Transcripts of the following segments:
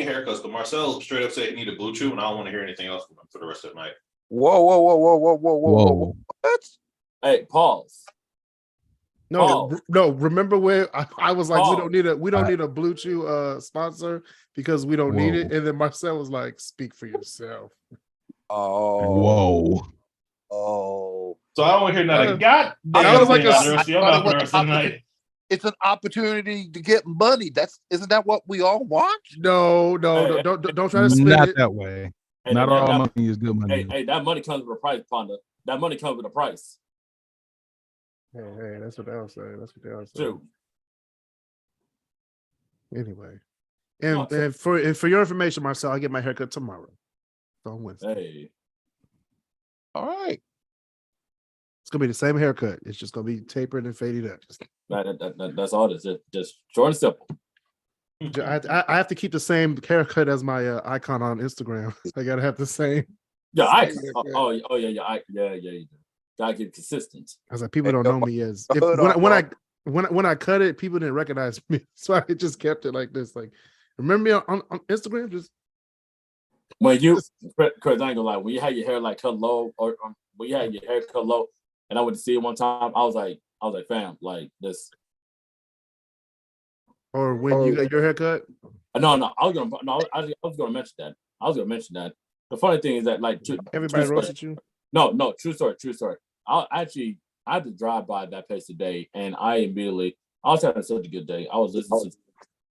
need haircuts, because Marcel straight up said he needed Blue Chew, and I don't want to hear anything else from him for the rest of the night. Whoa. What? Hey, pause. No. Remember when I was like, Pause. we don't need a Blue Chew sponsor because we don't need it, and then Marcel was like, speak for yourself. Oh. So I don't want to hear nothing. God damn, I was like, I'm not for the rest of the night. It's an opportunity to get money. Isn't that what we all want? No, don't try to split Not it. that way. Hey, Not all money is good money. Hey, that money comes with a price, Ponda. That money comes with a price. Hey, that's what they'll say. True. Anyway, and for your information, Marcel, I get my haircut tomorrow. So on Wednesday. Hey. All right. It's gonna be the same haircut. It's just gonna be tapered and faded up. That's all. It's just short and simple. I have to keep the same haircut as my icon on Instagram. I gotta have the same. Yeah, yeah. You do. Gotta get consistent. I was like, people don't know me as when I cut it, people didn't recognize me, so I just kept it like this. Like, remember me on Instagram? Just when you, Chris, I ain't gonna lie. When you had your hair like cut low, or when you had your hair cut low, and I went to see it one time, I was like, fam, like this. Or when you got your haircut? No, I was gonna mention that. The funny thing is that like everybody roasted you. No, true story. I had to drive by that place today, and I was having such a good day. I was listening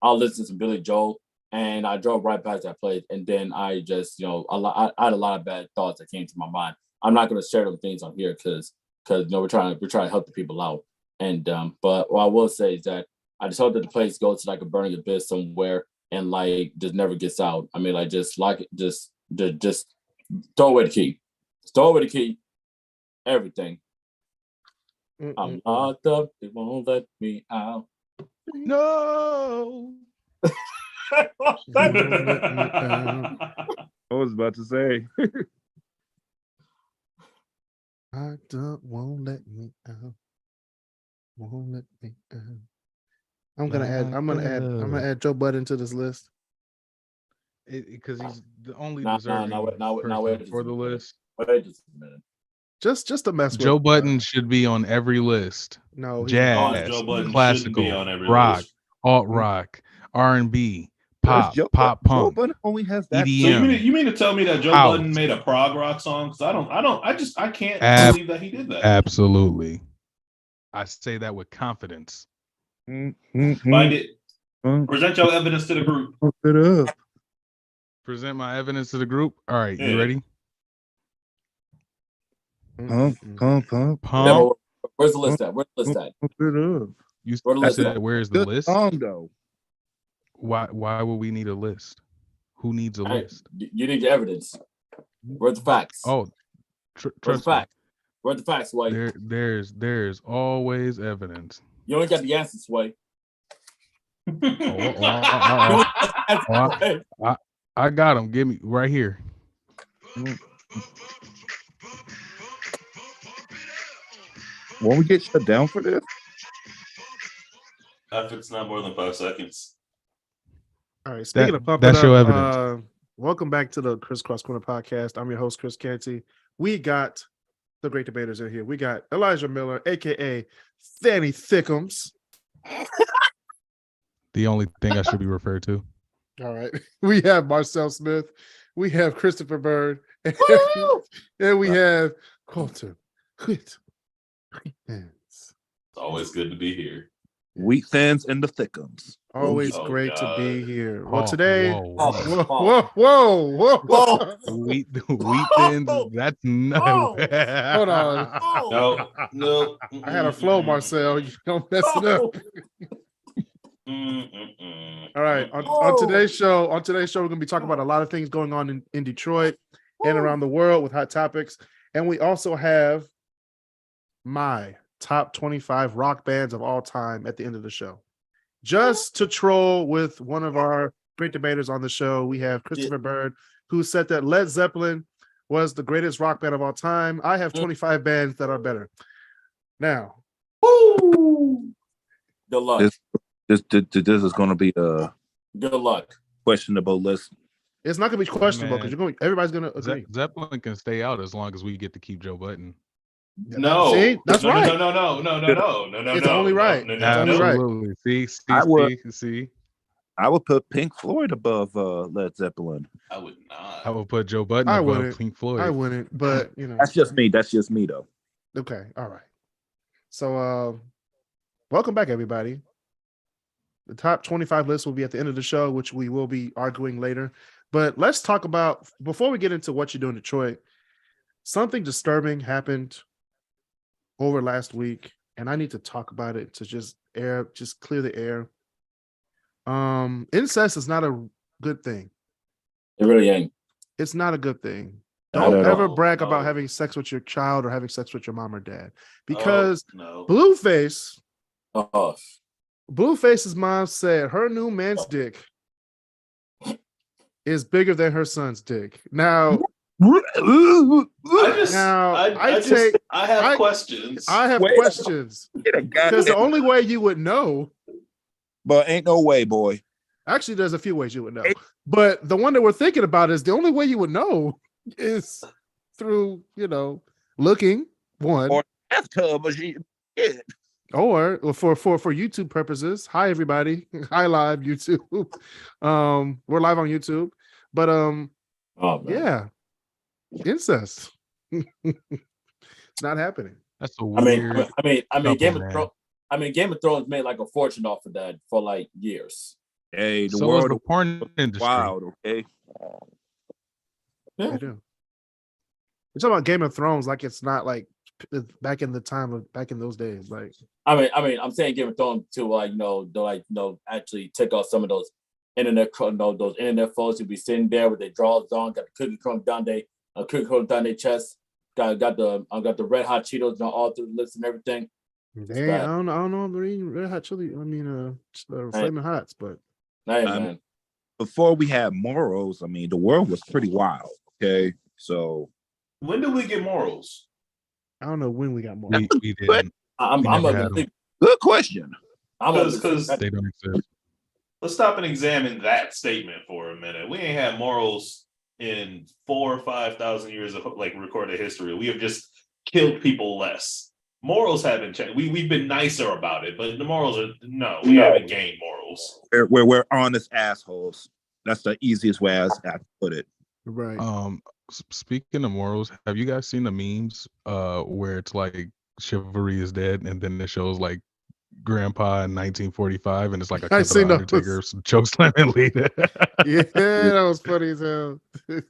to some Billy Joel, and I drove right past that place, and then I just, I had a lot of bad thoughts that came to my mind. I'm not going to share them things on here because we're trying to help the people out. And but what I will say is that I just hope that the place goes to like a burning abyss somewhere and like just never gets out. I mean, like just throw away the key. Throw away the key. Everything. I'm locked up. They won't let me out. No. I was about to say. Won't let me out. Won't let me out. I'm gonna add Joe Budden to this list. Because he's the only Nah, deserving person for the list. Wait just a minute. Just to mess with Joe Budden should be on every list. No, jazz, Joe Budden classical, be on every rock, list. alt rock, R&B, pop punk. Joe Budden only has that. EDM. So you mean to tell me that Joe Budden made a prog rock song? Because I can't believe that he did that. Absolutely, I say that with confidence. Find it. Present your evidence to the group. Pump it up. Present my evidence to the group. All right, Yeah. You ready? Pump. Yeah, where's the list at? Where's the list at? Pump it up. You Where the list said, at? where's the Good list? song though. Why would we need a list? Who needs a list? You need your evidence. Where's the facts? Oh, Where's the trust facts? Where's the facts, Sway? me. There's always evidence. You ain't got the answer, Sway. I got him. Give me right here. Won't we get shut down for this? If it's not more than 5 seconds. All right. Speaking of pumping that's up, your evidence. Welcome back to the Crisscross Corner podcast. I'm your host, Chris Canty. We got the great debaters in here. We got Elijah Miller, aka Fanny Thickums. The only thing I should be referred to. All right. We have Marcel Smith. We have Christopher Bird. And we have Colton. It's It's always good to be here. Wheat thins and the thickums. always Oh, great God. to be here. Well, Oh, today, whoa. whoa. Wheat thins. That's no. Hold on. No. I had a flow, Marcel. You don't mess it up. All right. On today's show, we're going to be talking about a lot of things going on in Detroit and around the world with hot topics. And we also have my top 25 rock bands of all time at the end of the show. Just to troll with one of our great debaters on the show, we have Christopher Bird, who said that Led Zeppelin was the greatest rock band of all time. I have 25 bands that are better. Now, Good luck. This is going to be Good luck. questionable list. It's not gonna be questionable because everybody's gonna agree. Zeppelin can stay out as long as we get to keep Joe Budden. No, see, that's right. No. It's only right. No, It's only right. Absolutely. See. I would put Pink Floyd above Led Zeppelin. I would not. I would put Joe Budden I above wouldn't. Pink Floyd. I wouldn't, but you know. That's just me. That's just me, though. Okay, all right. So, welcome back, everybody. The top 25 list will be at the end of the show, which we will be arguing later. But let's talk about, before we get into what you do in Detroit, something disturbing happened over last week, and I need to talk about it to just clear the air. Incest is not a good thing. It really ain't. It's not a good thing. Not Don't at ever all. brag No. about having sex with your child or having sex with your mom or dad, because no. Blueface's mom said her new man's dick is bigger than her son's dick. Now, I have questions. I have questions because the only way you would know, but ain't no way, boy. Actually, there's a few ways you would know, but the one that we're thinking about is the only way you would know is through, looking one Or bathtub, but or for YouTube purposes. Hi everybody. Hi live YouTube. We're live on YouTube, but yeah, incest. It's not happening. That's a weird. I mean, Game of Thrones made like a fortune off of that for like years. Hey, the So world is the porn industry. wild, okay? I do. You're talking about Game of Thrones like it's not like back in those days. Like, I'm saying Game of Thrones to actually take off some of those internet folks who be sitting there with their drawers on, got the cookie crumb down their chest, got the red hot Cheetos all through the lips and everything. I don't know. I'm reading Red Hot Chili. Flaming Hots, but Hey, man. Before we had morals, the world was pretty wild. Okay, so when did we get morals? I don't know when we got more. We didn't. Good question. Because They don't exist. let's stop and examine that statement for a minute. We ain't had morals in 4,000 or 5,000 years of recorded history. We have just killed people less. Morals haven't changed. We've been nicer about it, but the morals we haven't gained morals. We're honest assholes. That's the easiest way I put it. Right. Speaking of morals, have you guys seen the memes where it's like chivalry is dead, and then it shows like Grandpa in 1945, and it's like a clip of the Undertaker choke slamming leader. Yeah, that was funny as hell.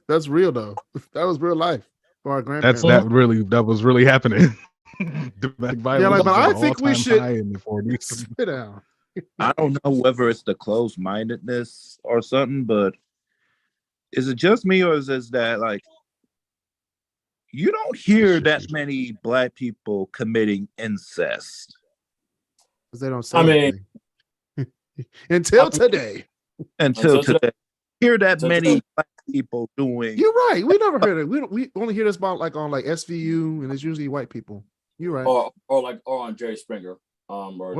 That's real though. That was real life for our grandparents. That was really happening. Domestic violence but I think we should in the 40s. Sit down. I don't know whether it's the closed-mindedness or something, but is it just me, or is it that you don't hear that many Black people committing incest? Because they don't say until today. Until today. Hear that many Black people doing. You're right. We never heard it. We only hear this about on SVU, and it's usually white people. You're right. Or on Jerry Springer. Or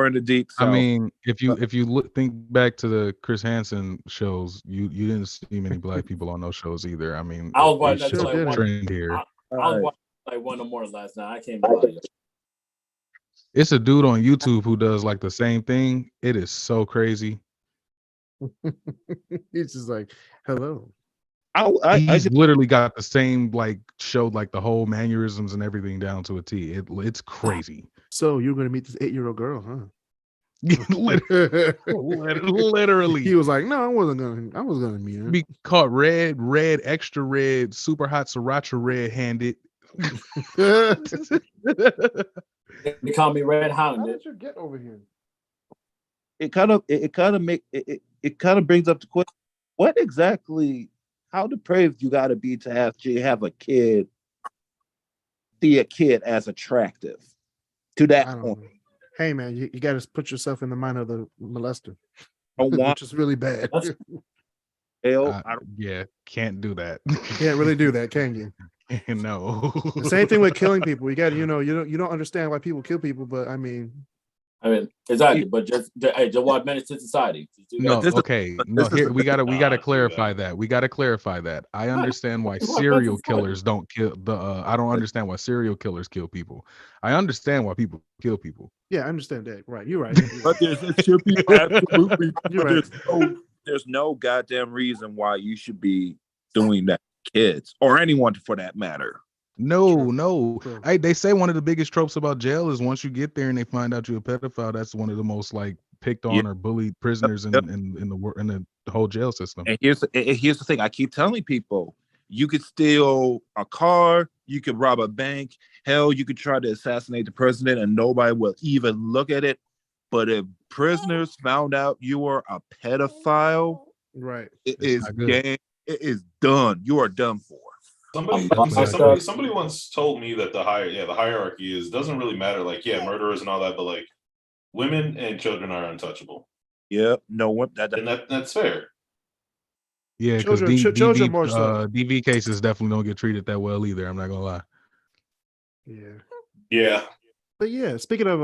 in the deep South. If you think back to the Chris Hansen shows, you didn't see many Black people on those shows either. I was watching that trend here. I was watching one in the morning last night. I can't believe it. It's a dude on YouTube who does the same thing. It is so crazy. He's just like, hello. He's literally got the same showed the whole mannerisms and everything down to a T. It's crazy. So you're gonna meet this 8-year-old girl, huh? Literally. He was like, no, I was gonna meet her. Be caught red, extra red, super hot sriracha red-handed. They call me red-handed. How did you get over here? It kind of brings up the question: what exactly? How depraved you got to be to have a kid, see a kid as attractive to that point? Hey man, you got to put yourself in the mind of the molester, which is really bad. Can't do that. Can't really do that, can you? No. The same thing with killing people. You got you don't understand why people kill people, but I mean, exactly. But just watch Menace to Society. No, this is- okay. but No, this is here the we gotta Nah, clarify that. We gotta clarify that. I understand why serial killers don't kill the I don't understand why serial killers kill people. I understand why people kill people. Yeah, I understand that. Right, you're right. But it should be absolutely. You're right. There's no goddamn reason why you should be doing that to kids or anyone for that matter. No. True. They say one of the biggest tropes about jail is once you get there and they find out you're a pedophile, that's one of the most like picked on or bullied prisoners in the whole jail system. And here's the thing: I keep telling people, you could steal a car, you could rob a bank, hell, you could try to assassinate the president, and nobody will even look at it. But if prisoners found out you were a pedophile, Right. it is done. You are done for. Somebody once told me that the hierarchy doesn't really matter. Like, murderers and all that, but like women and children are untouchable. Yeah, no one. And that's fair. Yeah, because children more so. DV cases definitely don't get treated that well either. I'm not gonna lie. Yeah. Yeah. But yeah, speaking of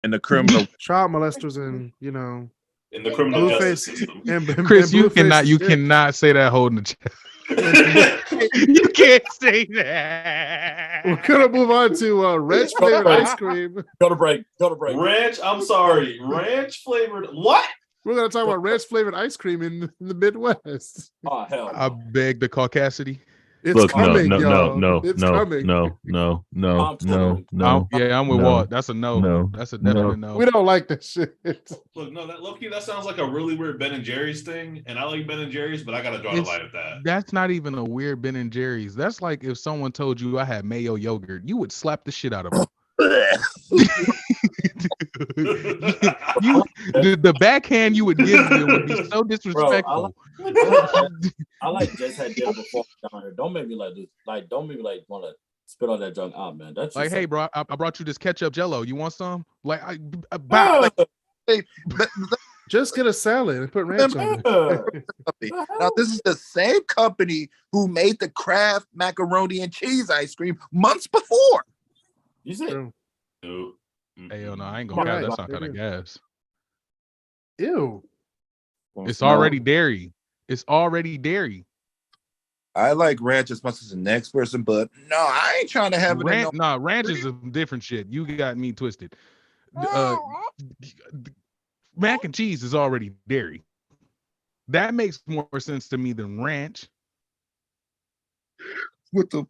and the criminal child molesters and in the criminal Blueface justice system. and Chris, you Blueface cannot say that holding the chest. You can't say that. We're gonna move on to ranch flavored ice cream. Go to break. Ranch. I'm sorry. Ranch flavored. What? We're gonna talk about ranch flavored ice cream in the Midwest. Oh hell! I beg the caucasity. It's coming, no. Yeah, I'm with Walt. That's a no. No. That's a definite no. We don't like that shit. Look, no, that low-key, that sounds like a really weird Ben and Jerry's thing, and I like Ben and Jerry's, but I gotta draw the line at that. That's not even a weird Ben and Jerry's. That's like if someone told you I had mayo yogurt, you would slap the shit out of them. The backhand you would give me would be so disrespectful. Bro, I like just had dinner before down here. Don't make me like this. Like, don't make me like want to spit all that junk out, man. That's like, hey, bro, I brought you this ketchup Jello. You want some? Like, just get a salad and put ranch on it. Now, this is the same company who made the Kraft macaroni and cheese ice cream months before. You see? No. Hell no, I ain't gonna count. That's not kind of gas. Ew. It's already dairy. It's already dairy. I like ranch as much as the next person, but no, I ain't trying to have it. Ranch is a different shit. You got me twisted. Mac and cheese is already dairy. That makes more sense to me than ranch. What the?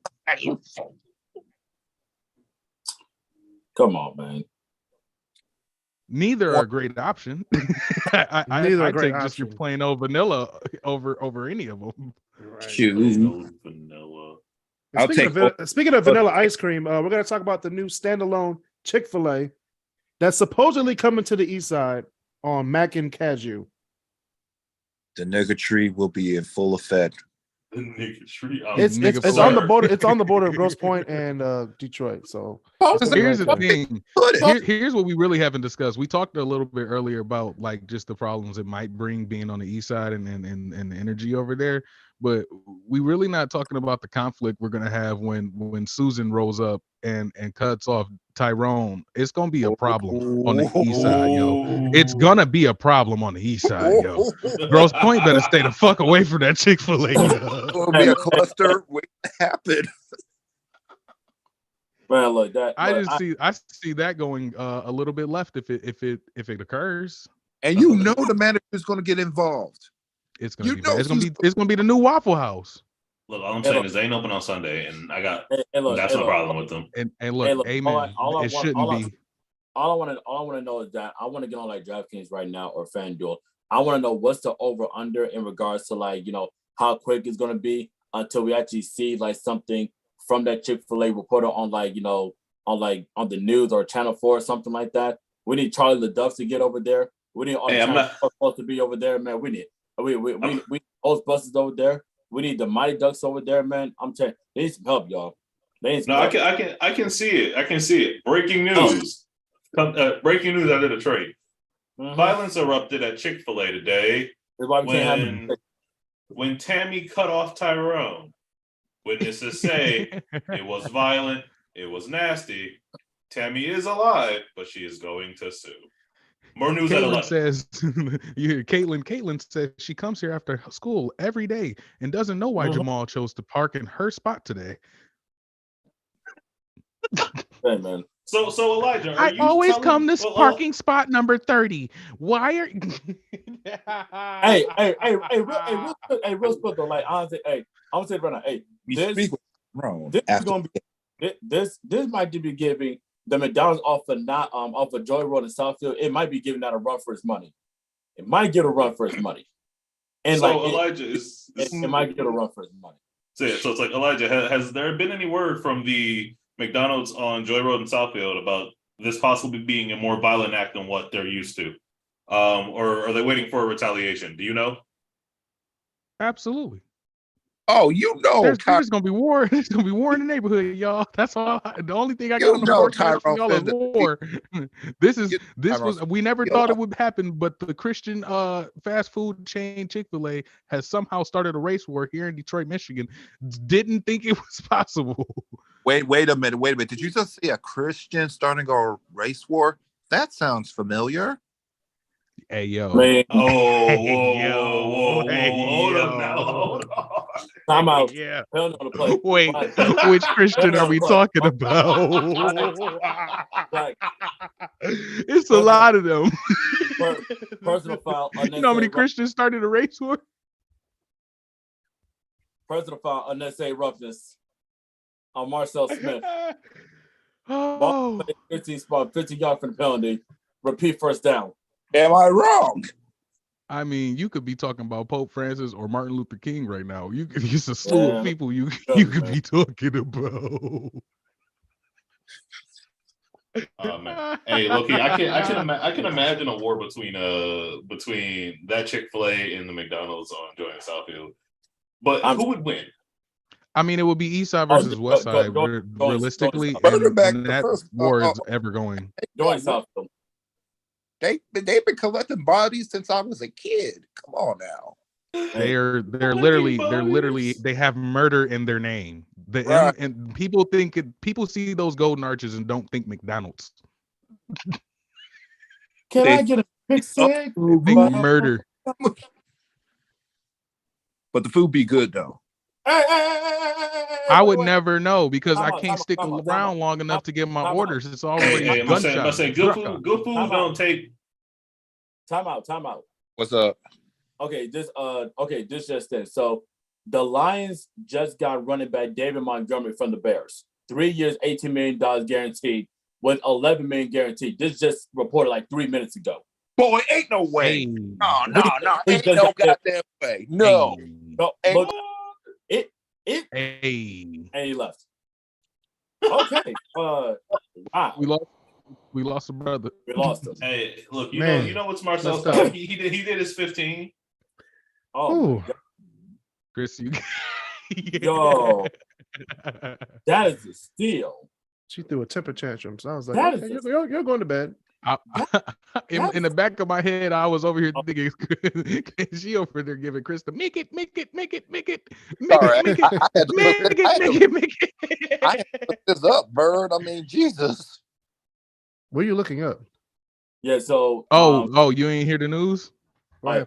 Come on, man. Neither are a great option. I take just your plain old vanilla over any of them. Right. Vanilla. Speaking of vanilla ice cream, we're going to talk about the new standalone Chick-fil-A that's supposedly coming to the east side on Mac and Cashew. The nigga tree will be in full effect. The nigga tree. It's on the border. It's on the border of Grosse Pointe and Detroit. So here's the thing. Here's what we really haven't discussed. We talked a little bit earlier about like just the problems it might bring being on the east side and the energy over there. But we really not talking about the conflict we're gonna have when Susan rolls up and cuts off Tyrone. It's gonna be a problem on the east side, yo. It's gonna be a problem on the east side, yo. Grosse Pointe better stay the fuck away from that Chick-fil-A. It'll be a cluster waiting to happen. Man, look that. I see that going a little bit left if it occurs. And you know the manager is going to get involved. It's gonna be the new Waffle House. Look, all I'm saying is they ain't open on Sunday, and I got that's no problem with them. And look, amen. It shouldn't be. All I want to know is that I want to get on like DraftKings right now or FanDuel. I want to know what's the over under in regards to like how quick it's gonna be until we actually see like something from that Chick-fil-A reporter on like on the news or Channel 4 or something like that. We need Charlie LaDuff to get over there. We need all the Channel 4 supposed to be over there, man. We need Ghostbusters over there. We need the Mighty Ducks over there, man. I'm telling you, they need some help, y'all. They need some help. I can see it. I can see it. Breaking news. Breaking news out of Detroit. Mm-hmm. Violence erupted at Chick-fil-A today when Tammy cut off Tyrone. Witnesses say it was violent, it was nasty. Tammy is alive, but she is going to sue. More news at 11. Caitlin says, Caitlin says she comes here after school every day and doesn't know why Jamal chose to park in her spot today. Hey, man. So Elijah, I always come to parking spot number 30. Why are real quick though, like honestly, I'm gonna say it right now, this might be giving the McDonald's off of Joy Road in Southfield. It might be giving that a run for its money. It might get a run for its money. And so like Elijah it might get a run for its money. So it's like, Elijah, has there been any word from the McDonald's on Joy Road in Southfield about this possibly being a more violent act than what they're used to? Or are they waiting for a retaliation? Do you know? Absolutely. Oh, you know, there's gonna be war. There's gonna be war in the neighborhood, y'all. That's all. The only thing I got on the board for y'all is war. This was. We never thought it would happen, but the Christian fast food chain Chick-fil-A has somehow started a race war here in Detroit, Michigan. Didn't think it was possible. Wait a minute. Did you just say a Christian starting a race war? That sounds familiar. Hey yo! Man. Whoa! Hold on now. Time out. Yeah. Wait, which Christian are we talking about? It's a lot of them. Personal foul. You know how many Christians started a race war? Personal foul. Unnecessary roughness. On Marcel Smith. Oh. 15 yards from the penalty. Repeat first down. Am I wrong? I mean, you could be talking about Pope Francis or Martin Luther King right now. You could use a slew of people you could be talking about. Man. Hey, Loki, I can imagine a war between that Chick-fil-A and the McDonald's on Joy in Southfield. But who would win? I mean, it would be East Side versus West Side, realistically, and that war is ever going. Joy in Southfield. They've been collecting bodies since I was a kid. Come on now. They're literally they have murder in their name. And people see those golden arches and don't think McDonald's. Can I get a big seg? Murder. But the food be good though. I would never know because I can't stick around long enough to get my orders. It's already gunshots. I'm saying good food don't take. Time out. What's up? Okay, this just in. So the Lions just got running back David Montgomery from the Bears. 3 years, $18 million guaranteed with $11 million guaranteed. This just reported like 3 minutes ago. Boy, ain't no way. Hey. No, ain't no goddamn way. No. Hey. No, look, and he left. Okay. Wow. We lost a brother. We lost him. Hey, look, you know what's Marcel's stuff? He did his 15. Oh, Chris, you yo, that is a steal. She threw a temper tantrum. So I was like, okay, you're going to bed. In the back of my head, I was over here thinking, she over there giving Chris the make it. I had to look this up, Bird. I mean, Jesus. What are you looking up? Yeah, so you ain't hear the news? Right.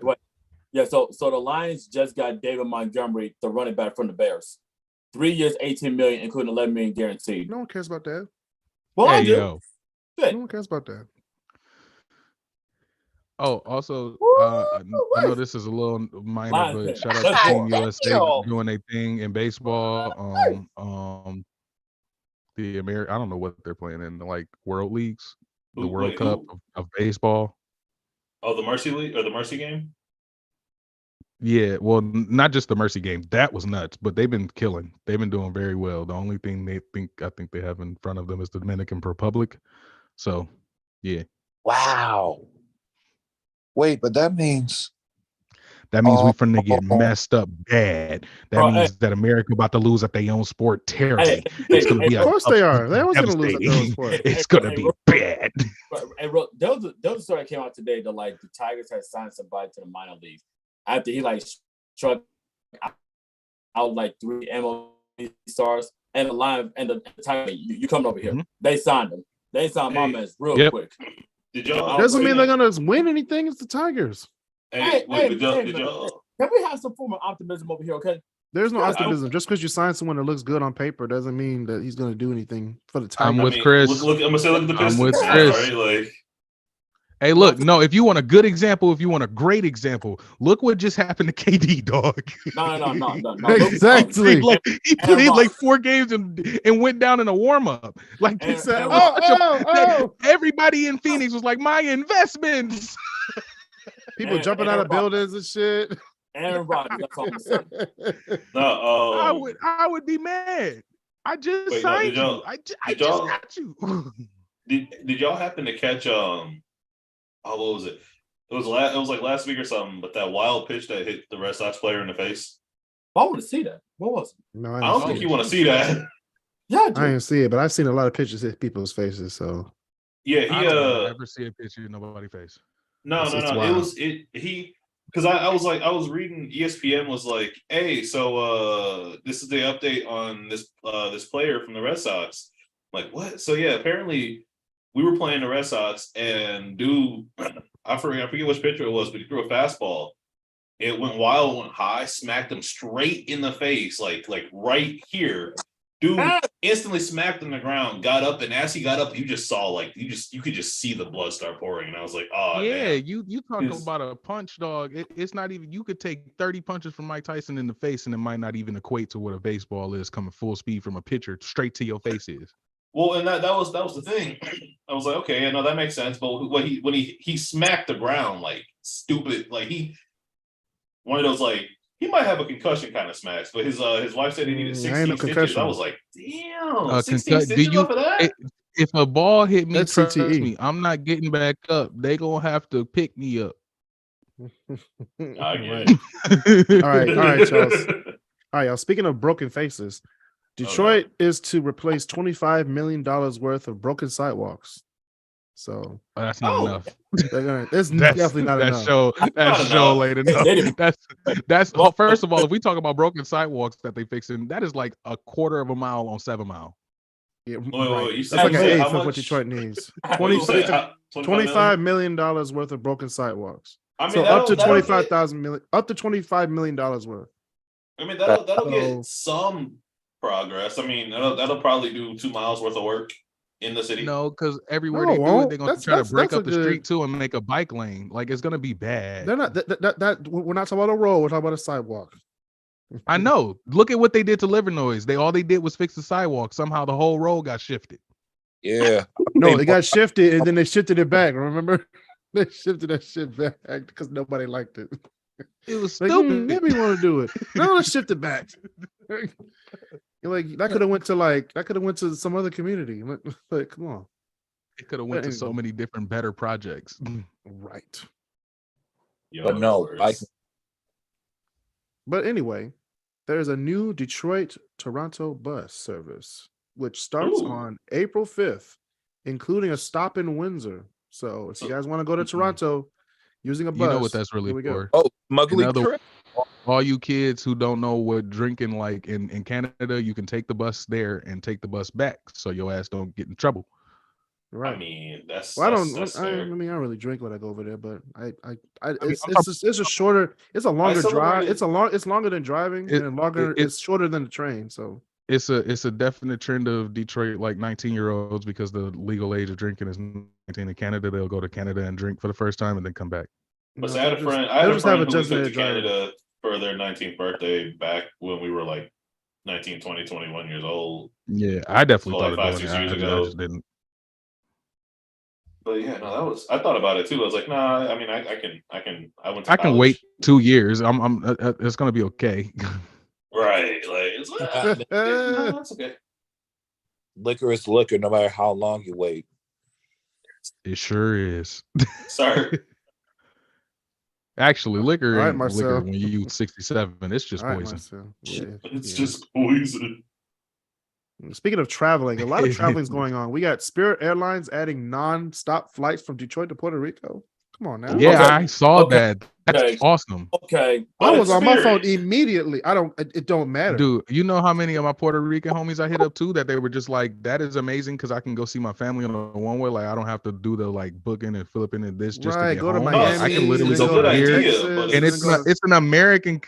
Yeah, so the Lions just got David Montgomery, the running back from the Bears. 3 years, $18 million, including $11 million guaranteed. No one cares about that. Well, I do. Yo. No one cares about that. Oh, also, I know this is a little minor, but shout out to Team USA doing a thing in baseball. I don't know what they're playing in, like World Leagues, the World Cup of baseball. Oh, the Mercy League or the Mercy game? Yeah, well, not just the Mercy game. That was nuts, but they've been killing. They've been doing very well. The only thing I think they have in front of them is the Dominican Republic. So, yeah. Wow. Wait, but that means we finna get messed up bad. That means that America about to lose at their own sport terribly. It's gonna be of course they are. They're always gonna lose at their own sport. It's gonna be bad. There was a story that came out today that like the Tigers had signed somebody to the minor leagues after he like struck out like 3 MLB stars and the line and the Tigers. You coming over here? Mm-hmm. They signed him. They signed my man real Yep. quick. Did y'all? Doesn't mean they're gonna win anything. It's the Tigers. Hey, wait, did man, y'all? Can we have some form of optimism over here, okay? There's no Yeah, optimism. Just because you sign someone that looks good on paper doesn't mean that he's gonna do anything for the Tigers. I'm with Chris. Look, I'm gonna say, look at the Pistons. I'm with now, Chris. right? Like, Hey, look, no, if you want a good example, if you want a great example, look what just happened to KD, dog. No. Exactly. He played like 4 games and went down in a warm-up. Like And- said, and- everybody in Phoenix was like, my investments. People jumping out of buildings and shit. Aaron Rodgers, that's all I'm saying. no, I would be mad. I just Wait, no, signed did y'all- you. I just y'all- got you. did y'all happen to catch what was it? It was like last week or something, but that wild pitch that hit the Red Sox player in the face. I want to see that. What was it? No, I don't think you want to see that. Yeah, I I do. didn't see it, but I've seen a lot of pictures hit people's faces. So Yeah, I don't ever see a picture in nobody's face. No. It's It wild. was because I was reading ESPN was like, hey, so this is the update on this player from the Red Sox. I'm like, what? So yeah, apparently we were playing the Red Sox and dude, I forget which pitcher it was, but he threw a fastball. It went wild, went high, smacked him straight in the face, like right here. Dude instantly smacked on the ground, got up, and as he got up, you just saw you could just see the blood start pouring, and I was like, oh yeah, damn. you talk about a punch, dog. It's not even. You could take 30 punches from Mike Tyson in the face, and it might not even equate to what a baseball is coming full speed from a pitcher straight to your face is. Well, and that was the thing. I was like, okay, I know that makes sense. But when he smacked the ground like stupid, like one of those like he might have a concussion kind of smacks, but his wife said he needed 16 stitches. I was like, damn, 16 stitches off of that? If a ball hit me, That's trust CTE. me, I'm not getting back up. They gonna have to pick me up. I get Right. it. All right, Charles. All right, y'all. Speaking of broken faces, Detroit is to replace $25 million worth of broken sidewalks. So That's not enough. they're gonna. It's definitely not enough. That show late enough. That's Well, first of all, if we talk about broken sidewalks that they fixing, that is like a quarter of a mile on 7 Mile. Yeah, Wait, you that's said like an how eighth of much? what Detroit needs. What you say, $25 million worth of broken sidewalks. I mean, So up to that'll 25,000 million, up to $25 million worth. I mean, that'll So- get some progress. I mean, that'll probably do 2 miles worth of work in the city. No, because everywhere No, they it do it, won't. they're gonna try to break up the street too and make a bike lane. Like it's gonna be bad. They're not that we're not talking about a road, we're talking about a sidewalk. I know. Look at what they did to Livernois. All they did was fix the sidewalk. Somehow the whole road got shifted. Yeah. No, they got shifted and then they shifted it back. Remember? They shifted that shit back because nobody liked it. It was Like, stupid. maybe we want to do it. No, let's shift it back. You're like that could have went to some other community. Like, come on. It could have went to so many different better projects. Right. But no, But anyway, there's a new Detroit Toronto bus service, which starts Ooh. on April 5th, including a stop in Windsor. So if you guys want to go to Toronto using a bus, You know what that's really here we go. for. Oh, Muggly Another- Trip. All you kids who don't know what drinking like in Canada, you can take the bus there and take the bus back so your ass don't get in trouble. Right. I mean, that's. Well, that's I fair. mean, I don't really drink when I go over there, but I'm it's a shorter, it's a longer drive. celebrated- It's longer than driving and it's shorter than the train. So It's a definite trend of Detroit, like 19-year-olds, because the legal age of drinking is 19 in Canada. They'll go to Canada and drink for the first time and then come back. But no, I had a they'll friend. just- I had they'll a just have friend who we designated took to driver. Canada for their 19th birthday back when we were like 19, 20, 21 years old. Yeah, I definitely So, like, thought 5, about 6 it. years I ago. just didn't. But yeah, no, that was. I thought about it too. I was like, nah. I mean, I can. I went to. I can college. wait 2 years. It's gonna be okay. Right, like it's no, that's okay. Liquor is liquor, no matter how long you wait. It sure is. Sorry. Actually, liquor All right, ain't Marcel. liquor when you use 67. It's just All right, poison. Marcel. Yeah, It's yeah. just poison. Speaking of traveling, a lot of traveling is going on. We got Spirit Airlines adding non-stop flights from Detroit to Puerto Rico. Come on now. Yeah, Okay. I saw Okay. that. Okay. awesome. Okay. I But was it's on my Spirit. phone immediately. It don't matter. Dude, you know how many of my Puerto Rican homies I hit up too that they were just like, that is amazing because I can go see my family on a one way. Like I don't have to do the like booking and Philippine and this just to Right, get go to home. Miami, Like, I can literally and then go a good from here, idea, but and Texas, it's an American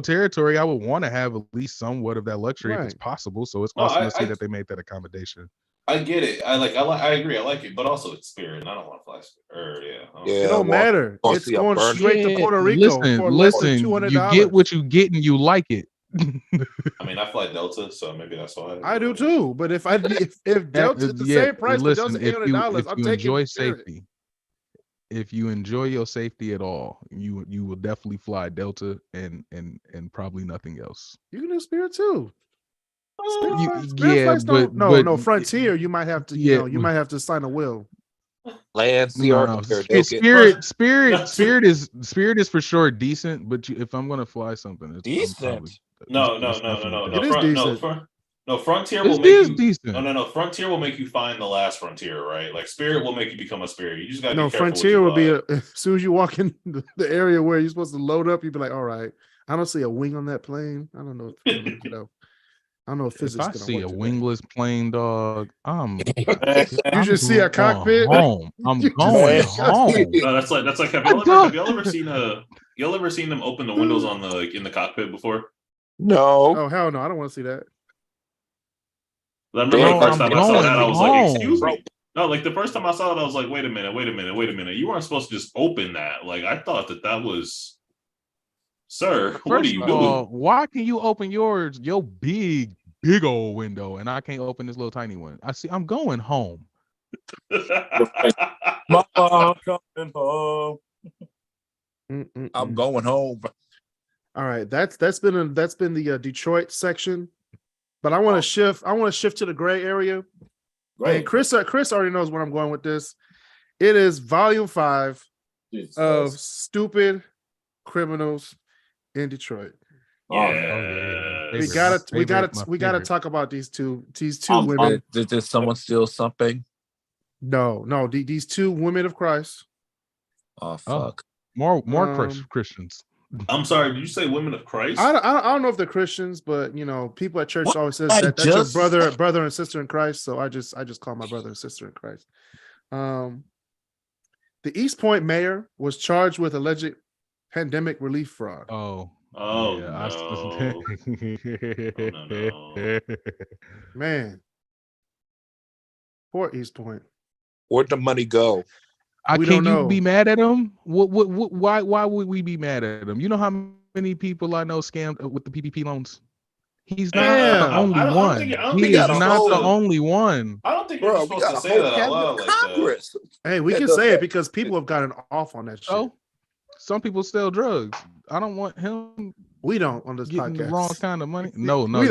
territory. I would want to have at least somewhat of that luxury if it's Right. possible. So it's No, awesome to see that they made that accommodation. I get it. I agree. I like it, but also it's Spirit, and I don't want to fly Spirit. Or yeah, I don't know. It Yeah, don't well, matter. gonna It's see a going burn. straight to Yeah, Puerto Rico for less than listen. You $200. get what you get, and you like it. I mean, I fly Delta, so maybe that's why. I do too. But if Delta's the Yeah, same price for listen. Delta If $800, I'm you taking enjoy Spirit. safety, if you enjoy your safety at all, you will definitely fly Delta and probably nothing else. You can do Spirit too. Spirit Yeah, flights but no Frontier. You might have to, yeah, you might have to sign a will. Land, sea, no, or no. air. They'll get Spirit is for sure decent. But if I'm gonna fly something, I'm probably decent. No. definitely It is decent. Frontier will It make is you. decent. No. Frontier will make you find the last frontier, right? Like Spirit will make you become a Spirit. You just gotta No, be careful. Frontier what you would be as soon as you walk in the area where you're supposed to load up, you'd be like, all right, I don't see a wing on that plane. I don't know. I don't know if If physics I is gonna see work a today. wingless plane, dog, You just see a cockpit. home. I'm You just going see a home. No, that's like. Have I'm y'all ever seen them open the windows on the in the cockpit before? No. Oh hell no, I don't want to see that. I remember They the ain't Bro, first I'm time I saw going that, I was like, "Excuse home. me." No, like the first time I saw it, I was like, "Wait a minute. You weren't supposed to just open that." Like I thought that was, sir. What are First you of all, doing? why can you open your big old window and I can't open this little tiny one? I'm going home. Mama, I'm coming home. I'm going home. All right, that's been the Detroit section, but I want to shift. I want to shift to the gray area. Great. And Chris already knows where I'm going with this. It is volume 5 Jesus of Christ. Stupid Criminals in Detroit. Yeah. We gotta talk about these two women. Did someone steal something? No, these two women of Christ. Oh fuck! More Christians. I'm sorry. Did you say women of Christ? I don't know if they're Christians, but people at church always says that's your brother and sister in Christ. So I just call my brother and sister in Christ. The East Point mayor was charged with alleged pandemic relief fraud. Oh Yeah, no. No. Man, poor East Point. Where'd the money go? We don't know. Be mad at him? Why would we be mad at him? You know how many people I know scammed with the PPP loans? He's not the only one. He is not the only one. I don't think you're supposed to say that out loud like that. Hey, we can say it because people have gotten off on that shit. So, some people sell drugs. I don't want him. We don't on this getting podcast. The wrong kind of money. No, we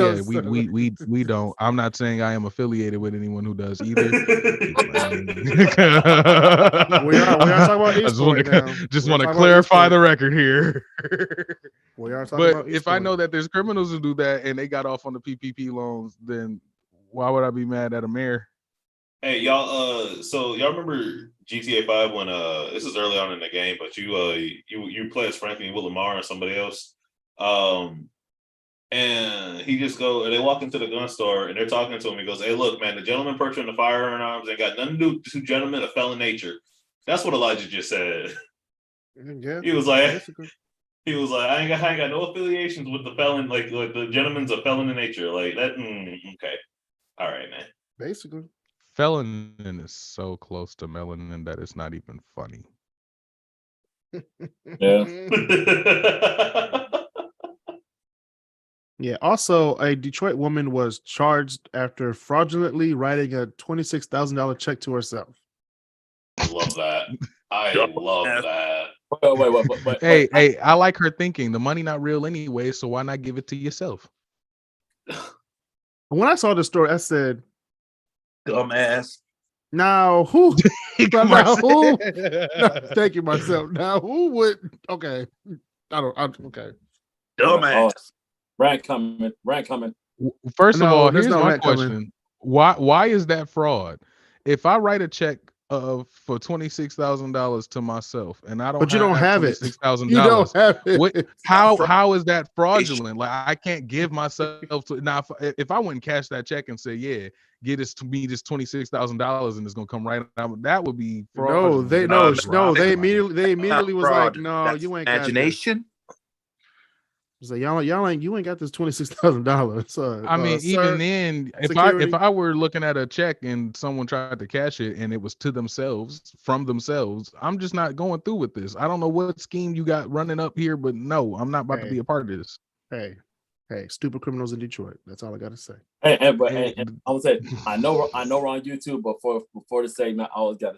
don't. I'm not saying I am affiliated with anyone who does either. we are talking about East Point now. Just want to clarify the record here. We are talking but about East if Point. I know that there's criminals who do that and they got off on the PPP loans, then why would I be mad at a mayor? Hey y'all, so y'all remember GTA 5 when this is early on in the game, but you play as Franklin Willamar and somebody else. And they walk into the gun store and they're talking to him. He goes, "Hey, look, man, the gentleman purchasing the firearms ain't got nothing to do with two gentlemen of felon nature." That's what Elijah just said. Yeah, he was like, I ain't got no affiliations with the felon, like the gentleman's a felon in nature, like that. Okay, all right, man. Basically, felanin is so close to melanin that it's not even funny. Yeah. Yeah. Also, a Detroit woman was charged after fraudulently writing a $26,000 check to herself. Love that. I love that. Wait. Hey, I like her thinking. The money not real anyway, so why not give it to yourself? When I saw the story, I said, "Dumbass." Now who? No, thank you, Marcel. Now who would? Okay, okay. Dumbass. Rant coming. First of all, here's my question: Why is that fraud? If I write a check for $26,000 to myself, and I don't. But you don't have it. $26,000. You don't have it. What? How is that fraudulent? Like I can't give myself to now. If I wouldn't cash that check and say, yeah, get this to me, this $26,000, and it's gonna come right out, that would be fraudulent. They immediately was like, no, That's you ain't got imagination. It's like you ain't got this $26,000. I mean, even sir, then, if security. I were looking at a check and someone tried to cash it and it was to themselves, from themselves, I'm just not going through with this. I don't know what scheme you got running up here, but no, I'm not about to be a part of this. Hey, stupid criminals in Detroit. That's all I gotta say. And I would say, I know we're on YouTube, but before the segment, I always gotta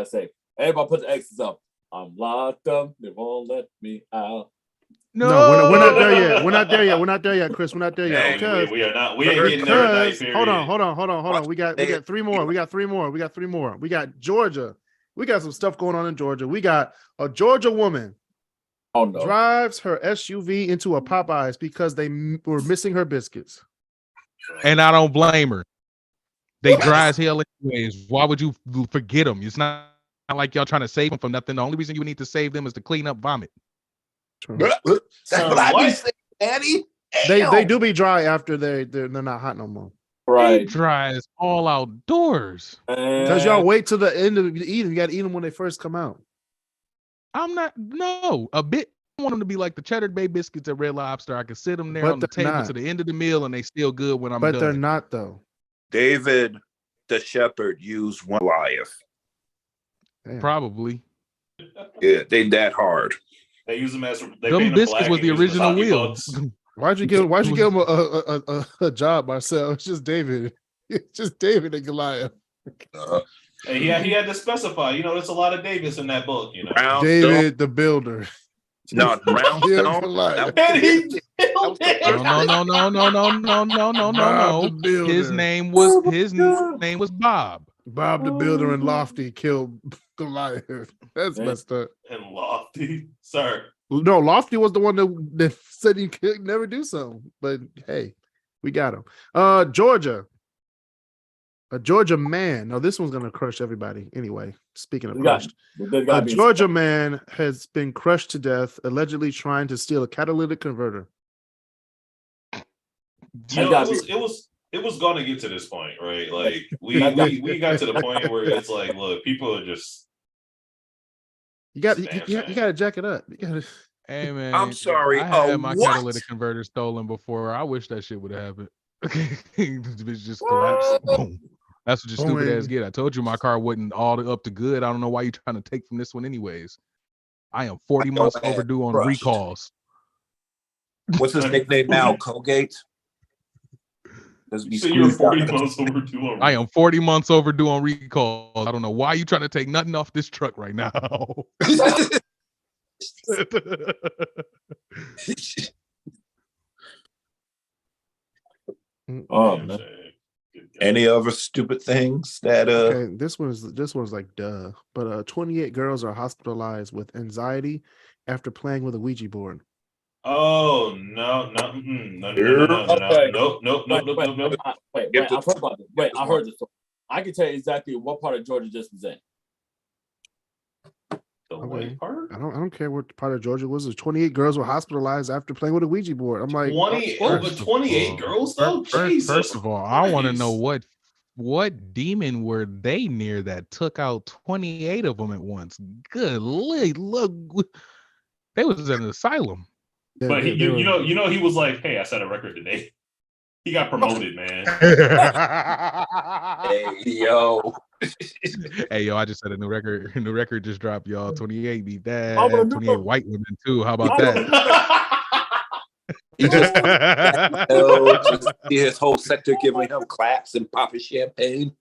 say, everybody put the X's up. I'm locked up. They won't let me out. No, we're not there yet. We're not there yet, Chris. We're not there yet. Hey, we are not. We ain't getting there tonight. Hold on. We got three more. We got three more. We got Georgia. We got some stuff going on in Georgia. We got a Georgia woman drives her SUV into a Popeyes because they were missing her biscuits. And I don't blame her. They dry as hell anyways. Why would you forget them? It's not like y'all trying to save them from nothing. The only reason you need to save them is to clean up vomit. That's what I be saying, Daddy. They do be dry after they're not hot no more. Right, dry as all outdoors. Because y'all wait till the end of the eating. You got to eat them when they first come out. A bit. I want them to be like the Cheddar Bay biscuits at Red Lobster. I can sit them there on the table to the end of the meal, and they still good when I'm done. But they're not though. David the shepherd used one Goliath. Probably. Yeah, they that hard. They use them as them biscuits was the original wheel. Why'd you give him a job, Marcel? It's just David. It's just David and Goliath. Hey, he had to specify. You know, there's a lot of Davis in that book. You know, David the Builder. No, Brownstone. No. His name was Bob. Bob the Builder and Lofty killed Goliath. That's messed up. And Lofty, sir. No, Lofty was the one that said he could never do so. But hey, we got him. Georgia. A Georgia man. Now this one's gonna crush everybody. Anyway, speaking of crushed, a Georgia man has been crushed to death, allegedly trying to steal a catalytic converter. You know, it was gonna get to this point, right? Like we got to the point where it's like, look, people are just. You got to jack it up. Hey man, I'm sorry. I had my catalytic converter stolen before. I wish that shit would have happened. It's just collapsed. Boom. That's what your stupid ass get. I told you my car wasn't all up to good. I don't know why you're trying to take from this one anyways. I am 40 months overdue on recalls. What's his nickname now? Colgate? So you're 40 months overdue on recalls. I am 40 months overdue on recalls. I don't know why you trying to take nothing off this truck right now. Man. Any other stupid things that okay, this one's like duh. But 28 girls are hospitalized with anxiety after playing with a Ouija board. Oh no. Nope. Wait, I heard about this. Wait, I heard this. I can tell you exactly what part of Georgia this was in. The white part? I don't care what part of Georgia it was. 28 girls were hospitalized after playing with a Ouija board. I'm like, 28 girls though? First of all, I want to know what demon were they near that took out 28 of them at once? Good look, they was in an asylum. But you know, he was like, "Hey, I set a record today." He got promoted, man. Hey yo, I just set a new record. New record just dropped, y'all. 28 beat that. 28 white women too. How about that? He just see his whole sector giving him claps and popping champagne.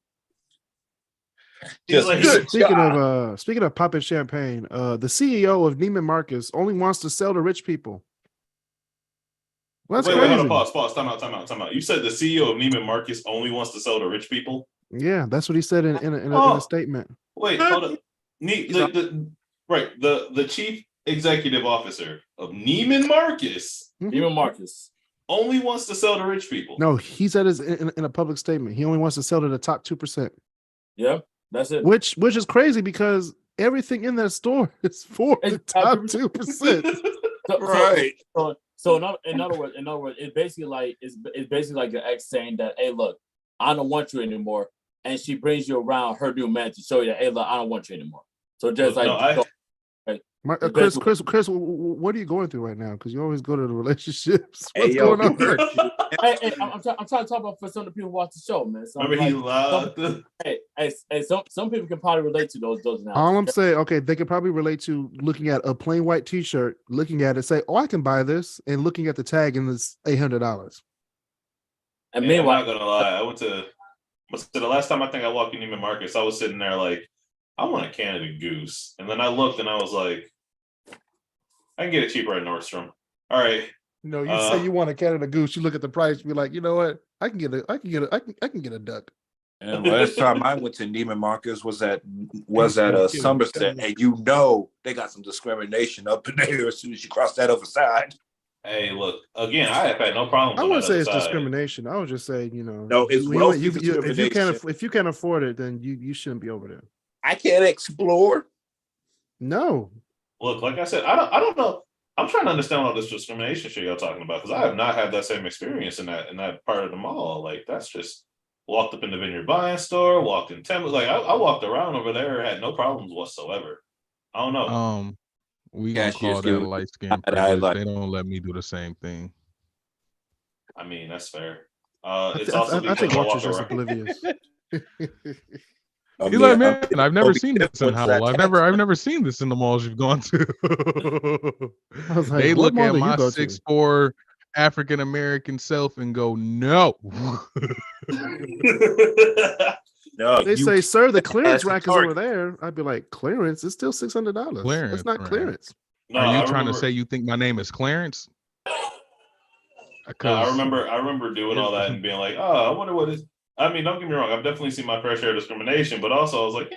Speaking of popping champagne, the CEO of Neiman Marcus only wants to sell to rich people. Well, that's crazy. Wait, pause. Time out. You said the CEO of Neiman Marcus only wants to sell to rich people? Yeah, that's what he said in a statement. Wait, hold up. The chief executive officer of Neiman Marcus. Neiman Marcus only wants to sell to rich people. No, he said in a public statement. He only wants to sell to the top 2%. Yeah. That's it. Which is crazy because everything in that store is for the top 2%. Right. So in other words, it's basically like your ex saying that, hey, look, I don't want you anymore, and she brings you around her new man to show you that, hey, look, I don't want you anymore. So just Chris, what are you going through right now? Because you always go to the relationships. Hey, What's yo, going on? hey, I'm trying to talk about for some of the people who watch the show, man. So Remember he lied. Some people can probably relate to those analyses. All I'm saying, okay, they could probably relate to looking at a plain white T-shirt, looking at it, say, "Oh, I can buy this," and looking at the tag and it's $800. And I'm meanwhile, not gonna lie. I went to the last time I think I walked in Neiman Marcus. I was sitting there like, I want a Canada Goose, and then I looked and I was like, I can get it cheaper at Nordstrom. All right. No, you say you want a Canada Goose. You look at the price, be like, you know what? I can get a duck. And last time I went to Neiman Marcus was at Somerset, and you know they got some discrimination up in there as soon as you cross that other side. Hey, look, again, I have had no problems. I on wouldn't that say other it's side. discrimination. I would just say, No, it's if you can't afford it, then you shouldn't be over there. I can't explore. No. Look, like I said, I don't know. I'm trying to understand all this discrimination shit y'all talking about because I have not had that same experience in that part of the mall. Like that's just walked up in the Vineyard Buying store, walked in Temple. Like I walked around over there, had no problems whatsoever. I don't know. We gonna call that light skin privilege. They don't let me do the same thing. I mean, that's fair. I think Walter's just oblivious. He's like, man, I've never seen this in Howell. I've never seen this in the malls you've gone to. Like, they look at my 6'4" African American self and go, no. No, they say, sir, the clearance rack is over there. I'd be like, clearance? It's still $600. Clearance, it's not clearance. No, are you trying to say you think my name is Clarence? No, I remember doing all that and being like, oh, I wonder what is. I mean, don't get me wrong. I've definitely seen my fair share of discrimination, but also I was like,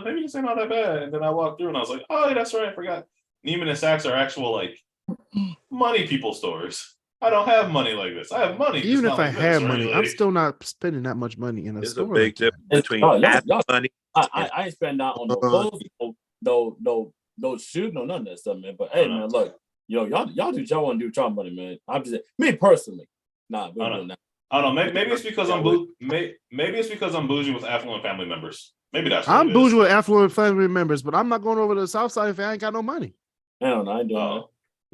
maybe this ain't all that bad. And then I walked through and I was like, oh, yeah, that's right. I forgot. Neiman and Saks are actual like money people stores. I don't have money like this. I have money. Even if I had money, I'm still not spending that much money in a store. There's a big difference between money. I ain't spending out on no clothes, no shoes, no none of that stuff, man. But hey, man, look, y'all do what y'all want to do with y'all money, man. I'm just me personally. Nah, we doing that. I don't know. Maybe it's because maybe it's because I'm bougie with affluent family members. Maybe that's. I'm bougie with affluent family members, but I'm not going over to the South Side if I ain't got no money. Hell no, I ain't doing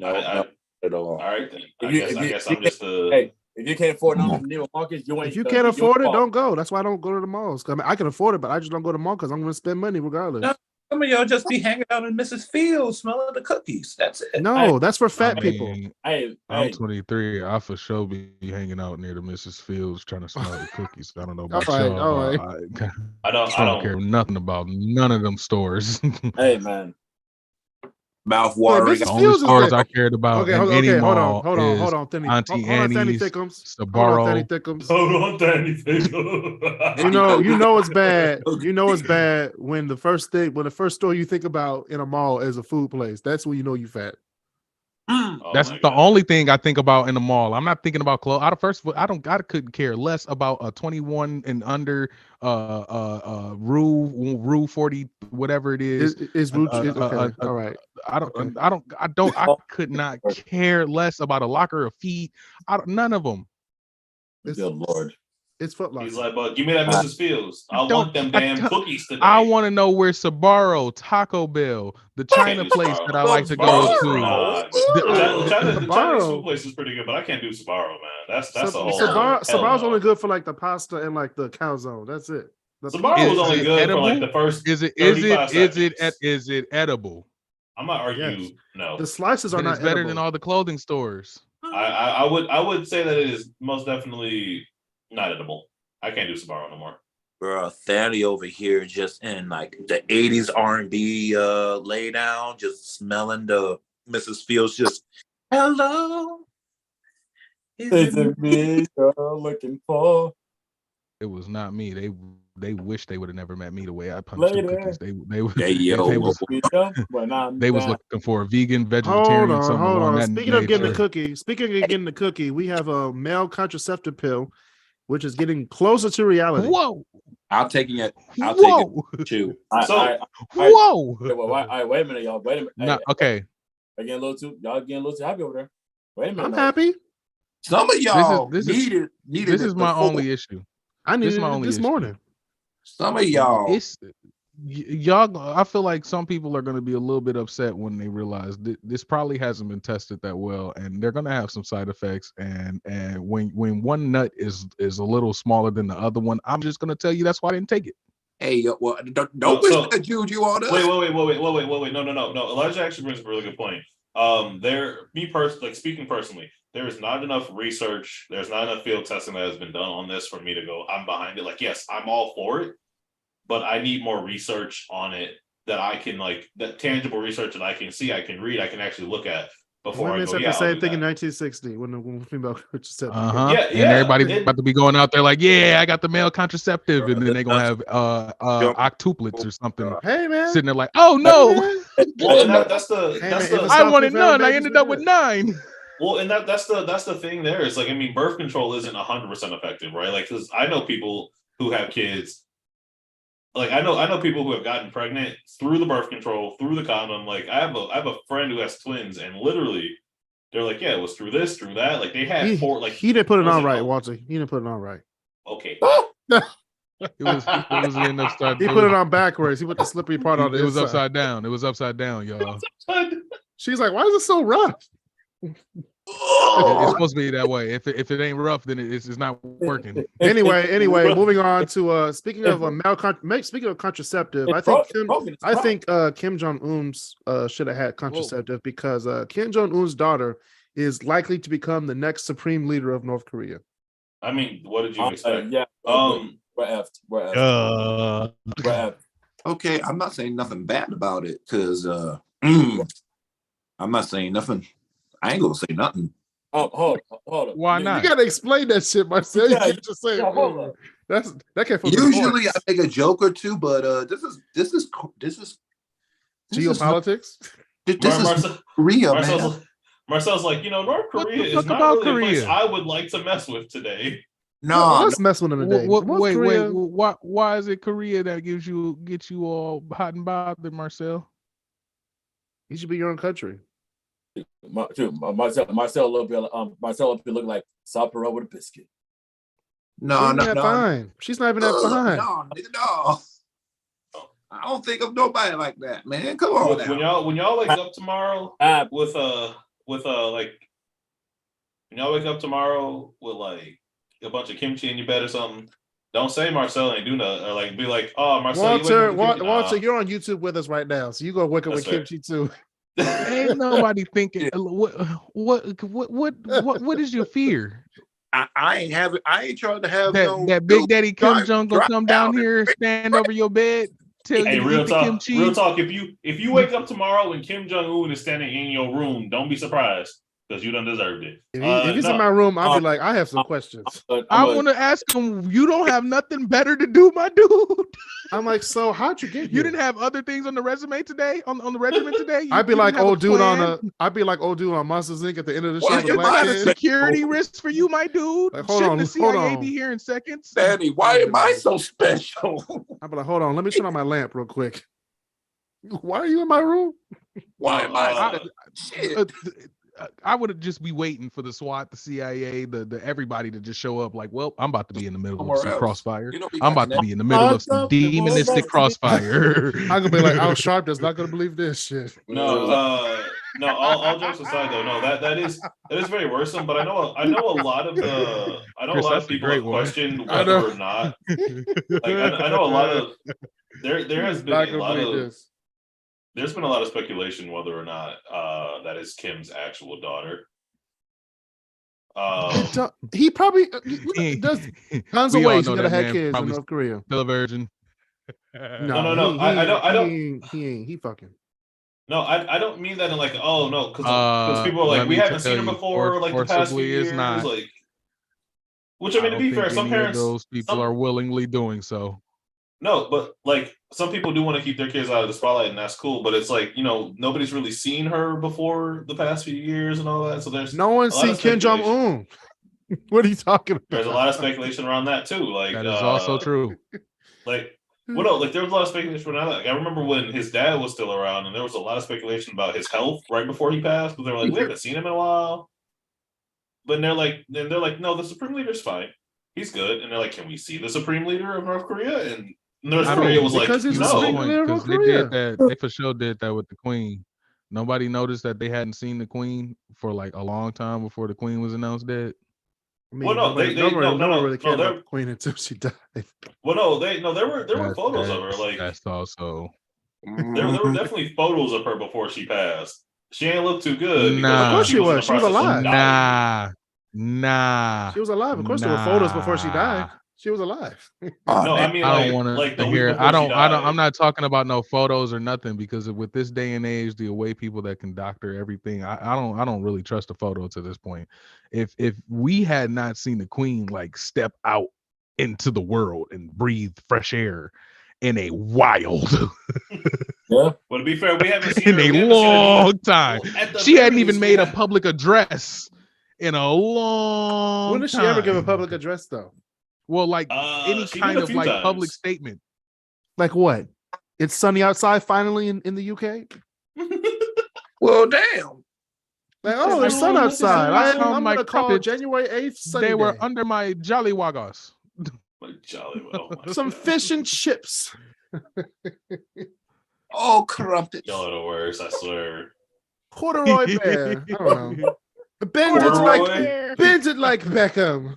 that. No. All right then. I guess I'm just a. Hey, if you can't afford nothing Neiman Marcus, you ain't. If you can't afford it, don't go. That's why I don't go to the malls. I mean, I can afford it, but I just don't go to the mall because I'm going to spend money regardless. No, some of y'all just be hanging out in Mrs. Fields, smelling the cookies. That's it. No, that's for fat people. I'm 23. I for sure be hanging out near the Mrs. Fields trying to smell the cookies. I don't know about y'all. All right. I don't care nothing about none of them stores. Hey, man. Mouth watering. The only stores I cared about hold on, Auntie Annie's, Sbarro. Hold on, Danny Thickums. You know it's bad. You know it's bad when the first store you think about in a mall is a food place. That's when you know you fat. That's the only thing I think about in the mall. I'm not thinking about clothes. I couldn't care less about a 21 and under rule 40 whatever it is. Okay. All right. I could not care less about a locker of feet. None of them. Good Lord. It's Foot Locker. He's like, but give me that Mrs. Fields. I want them damn cookies today. I want to know where Sbarro, Taco Bell, the China place that I like to go to. The Chinese food place is pretty good, but I can't do Sbarro, man. That's a whole. Sbarro's only good for like the pasta and like the calzone. That's it. Sbarro was only good for like the first. Is it edible? I'm not arguing. Yes. No, the slices are not better edible. than all the clothing stores. I would say that it is most definitely not edible. I can't do Sbarro no more. Bro, Thaddy over here just in like the 80s R&B lay down, just smelling the Mrs. Fields just, hello. Is it me you're looking for? It was not me. They wish they would have never met me the way I punched them cookies. They was looking for a vegan, vegetarian. Hold on. Speaking of getting the cookie, we have a male contraceptive pill. which is getting closer to reality. Whoa. I'll take it. I'll Whoa. take it too. Whoa. Wait a minute, y'all. Wait a minute. Nah, okay. Y'all getting a little too happy over there. Wait a minute. I'm happy. Some of y'all This needed This is my before. only issue. I needed my it only this issue. morning. Some of y'all. Y'all, I feel like some people are going to be a little bit upset when they realize this probably hasn't been tested that well, and they're going to have some side effects. And when one nut is a little smaller than the other one, I'm just going to tell you that's why I didn't take it. Hey, well, don't wish that juju on us. Wait. No. Elijah actually brings up a really good point. Speaking personally, there is not enough research. There's not enough field testing that has been done on this for me to go, I'm behind it. Like, yes, I'm all for it, but I need more research on it that I can that tangible research that I can see, I can read, I can actually look at before Women I go. said Yeah, the same I'll do thing in that. 1960 when the female said, Yeah, and everybody's about to be going out there like, yeah, I got the male contraceptive, and then they're gonna have octuplets or something. Hey man, sitting there like, oh no, Well, and that's the I wanted none. I ended up with 9. Well, and that's the thing there is like, I mean, birth control isn't 100% effective, right? Like, because I know people who have kids. Like, I know people who have gotten pregnant through the birth control, through the condom. Like, I have a friend who has twins, and literally, they're like, yeah, it was through this, through that. Like, they had four. Like, he didn't put it on right, Walter. He didn't put it on right. Okay. It was an upside. He put it on backwards. He put the slippery part on. It was upside down. It was upside down, y'all. She's like, why is it so rough? It's supposed to be that way. If it ain't rough, then it's not working. Anyway, moving on to speaking of speaking of contraceptive, I think Kim Jong-un's should have had contraceptive because Kim Jong-un's daughter is likely to become the next supreme leader of North Korea. I mean, what did you expect? We're effed. Okay, I'm not saying nothing bad about it because I'm not saying nothing. I ain't gonna say nothing. Hold on. Why not? You gotta explain that shit, Marcel. You can't just say that can't. Usually, I make a joke or two, but this is geopolitics. This is Korea, man. Marcel's like, North Korea is not really a place I would like to mess with today. No, let's mess with them today. Wait. Why is it Korea that gets you all hot and bothered, Marcel? You should be your own country. Marcel up here looking like Sapero with a biscuit. No. Fine. She's not even that fine. No. I don't think of nobody like that, man. Come on. When y'all wake up tomorrow with a bunch of kimchi in your bed or something, don't say Marcel ain't do nothing, or like be like, oh, Marcel, Walter, you're on YouTube with us right now, so you go wake up with kimchi too. Ain't nobody thinking. What is your fear? I ain't trying to have that Big Daddy Kim Jong gonna come down here, stand over your bed, tell you to eat the kimchi. Real talk. If you wake up tomorrow and Kim Jong Un is standing in your room, don't be surprised because you done deserved it. If he's in my room, I'll be like, I have some questions. I want to ask him. You don't have nothing better to do, my dude. I'm like, so how'd you get here? You didn't have other things on the resume today? On the regimen today? I'd be like old dude on Monsters Inc. at the end of the show. There's a lot of security risks for you, my dude. Like, Shouldn't the CIA be here in seconds? Daddy, why am I so special? I'd be like, hold on, let me turn on my lamp real quick. Why are you in my room? Why am I? Shit. I would just be waiting for the SWAT, the CIA, the everybody to just show up. Like, well, I'm about to be in the middle of some crossfire. I'm about to be in the middle of some demonistic crossfire. I'm gonna be like, Al Sharp is not gonna believe this shit. No. All jokes aside, though, no, that is very worrisome. But I know a lot of people have questioned whether or not. Like, I know a lot of there has been a lot of. There's been a lot of speculation whether or not that is Kim's actual daughter. He probably does tons of ways he could have had kids in North Korea. Still a virgin. No. I don't. He ain't. He fucking. No, I don't mean that in like, oh no, because people are like, we haven't seen her before, like the past few years, like. Which I mean, to be fair, some parents, those people are willingly doing so. No, but like some people do want to keep their kids out of the spotlight, and that's cool. But it's like, nobody's really seen her before the past few years and all that. So there's no one's seen Kim Jong Un. What are you talking about? There's a lot of speculation around that too. Like That is also true. Like what else? Like there was a lot of speculation around that. Like, I remember when his dad was still around, and there was a lot of speculation about his health right before he passed. But they were like, we haven't seen him in a while. But then they're like, no, the Supreme Leader's fine. He's good. And they're like, can we see the Supreme Leader of North Korea? And North Korea was like, because he's the no. Supreme Leader of Because North they Korea. did that. They for sure did that with the Queen. Nobody noticed that they hadn't seen the Queen for like a long time before the Queen was announced dead. I mean, Well, no, no one really cared they're- about the Queen until she died. Well, no, there were photos of her. Like That's also there were definitely photos of her before she passed. She ain't look too good. Nah. Of course she in the was. She was process of alive. dying. Nah. She was alive. Of course, there were photos before she died. She was alive. No, I mean, I like, don't want like the to week hear. before I she don't. died. I'm not talking about no photos or nothing because with this day and age, the way people that can doctor everything, I don't really trust a photo to this point. If we had not seen the Queen like step out into the world and breathe fresh air in a wild, Yeah. But to be fair, we haven't seen in her. a We haven't seen her long time, At the she very hadn't even least, we made a have- public address in a long. When did she time. ever give a public address, though? Well, like any she kind did a of few like times. public statement. Like what? It's sunny outside finally in the UK. Well, damn. Like, oh, there's sun Look at outside. that. I'm My gonna call crumpets, January 8th sunny They were day. under my jollywaggers. Like jolly well. my Some God. fish and chips. Oh, corrupted. Y'all are the worst, I swear. Corduroy bear. I don't know. Bend it like Beckham.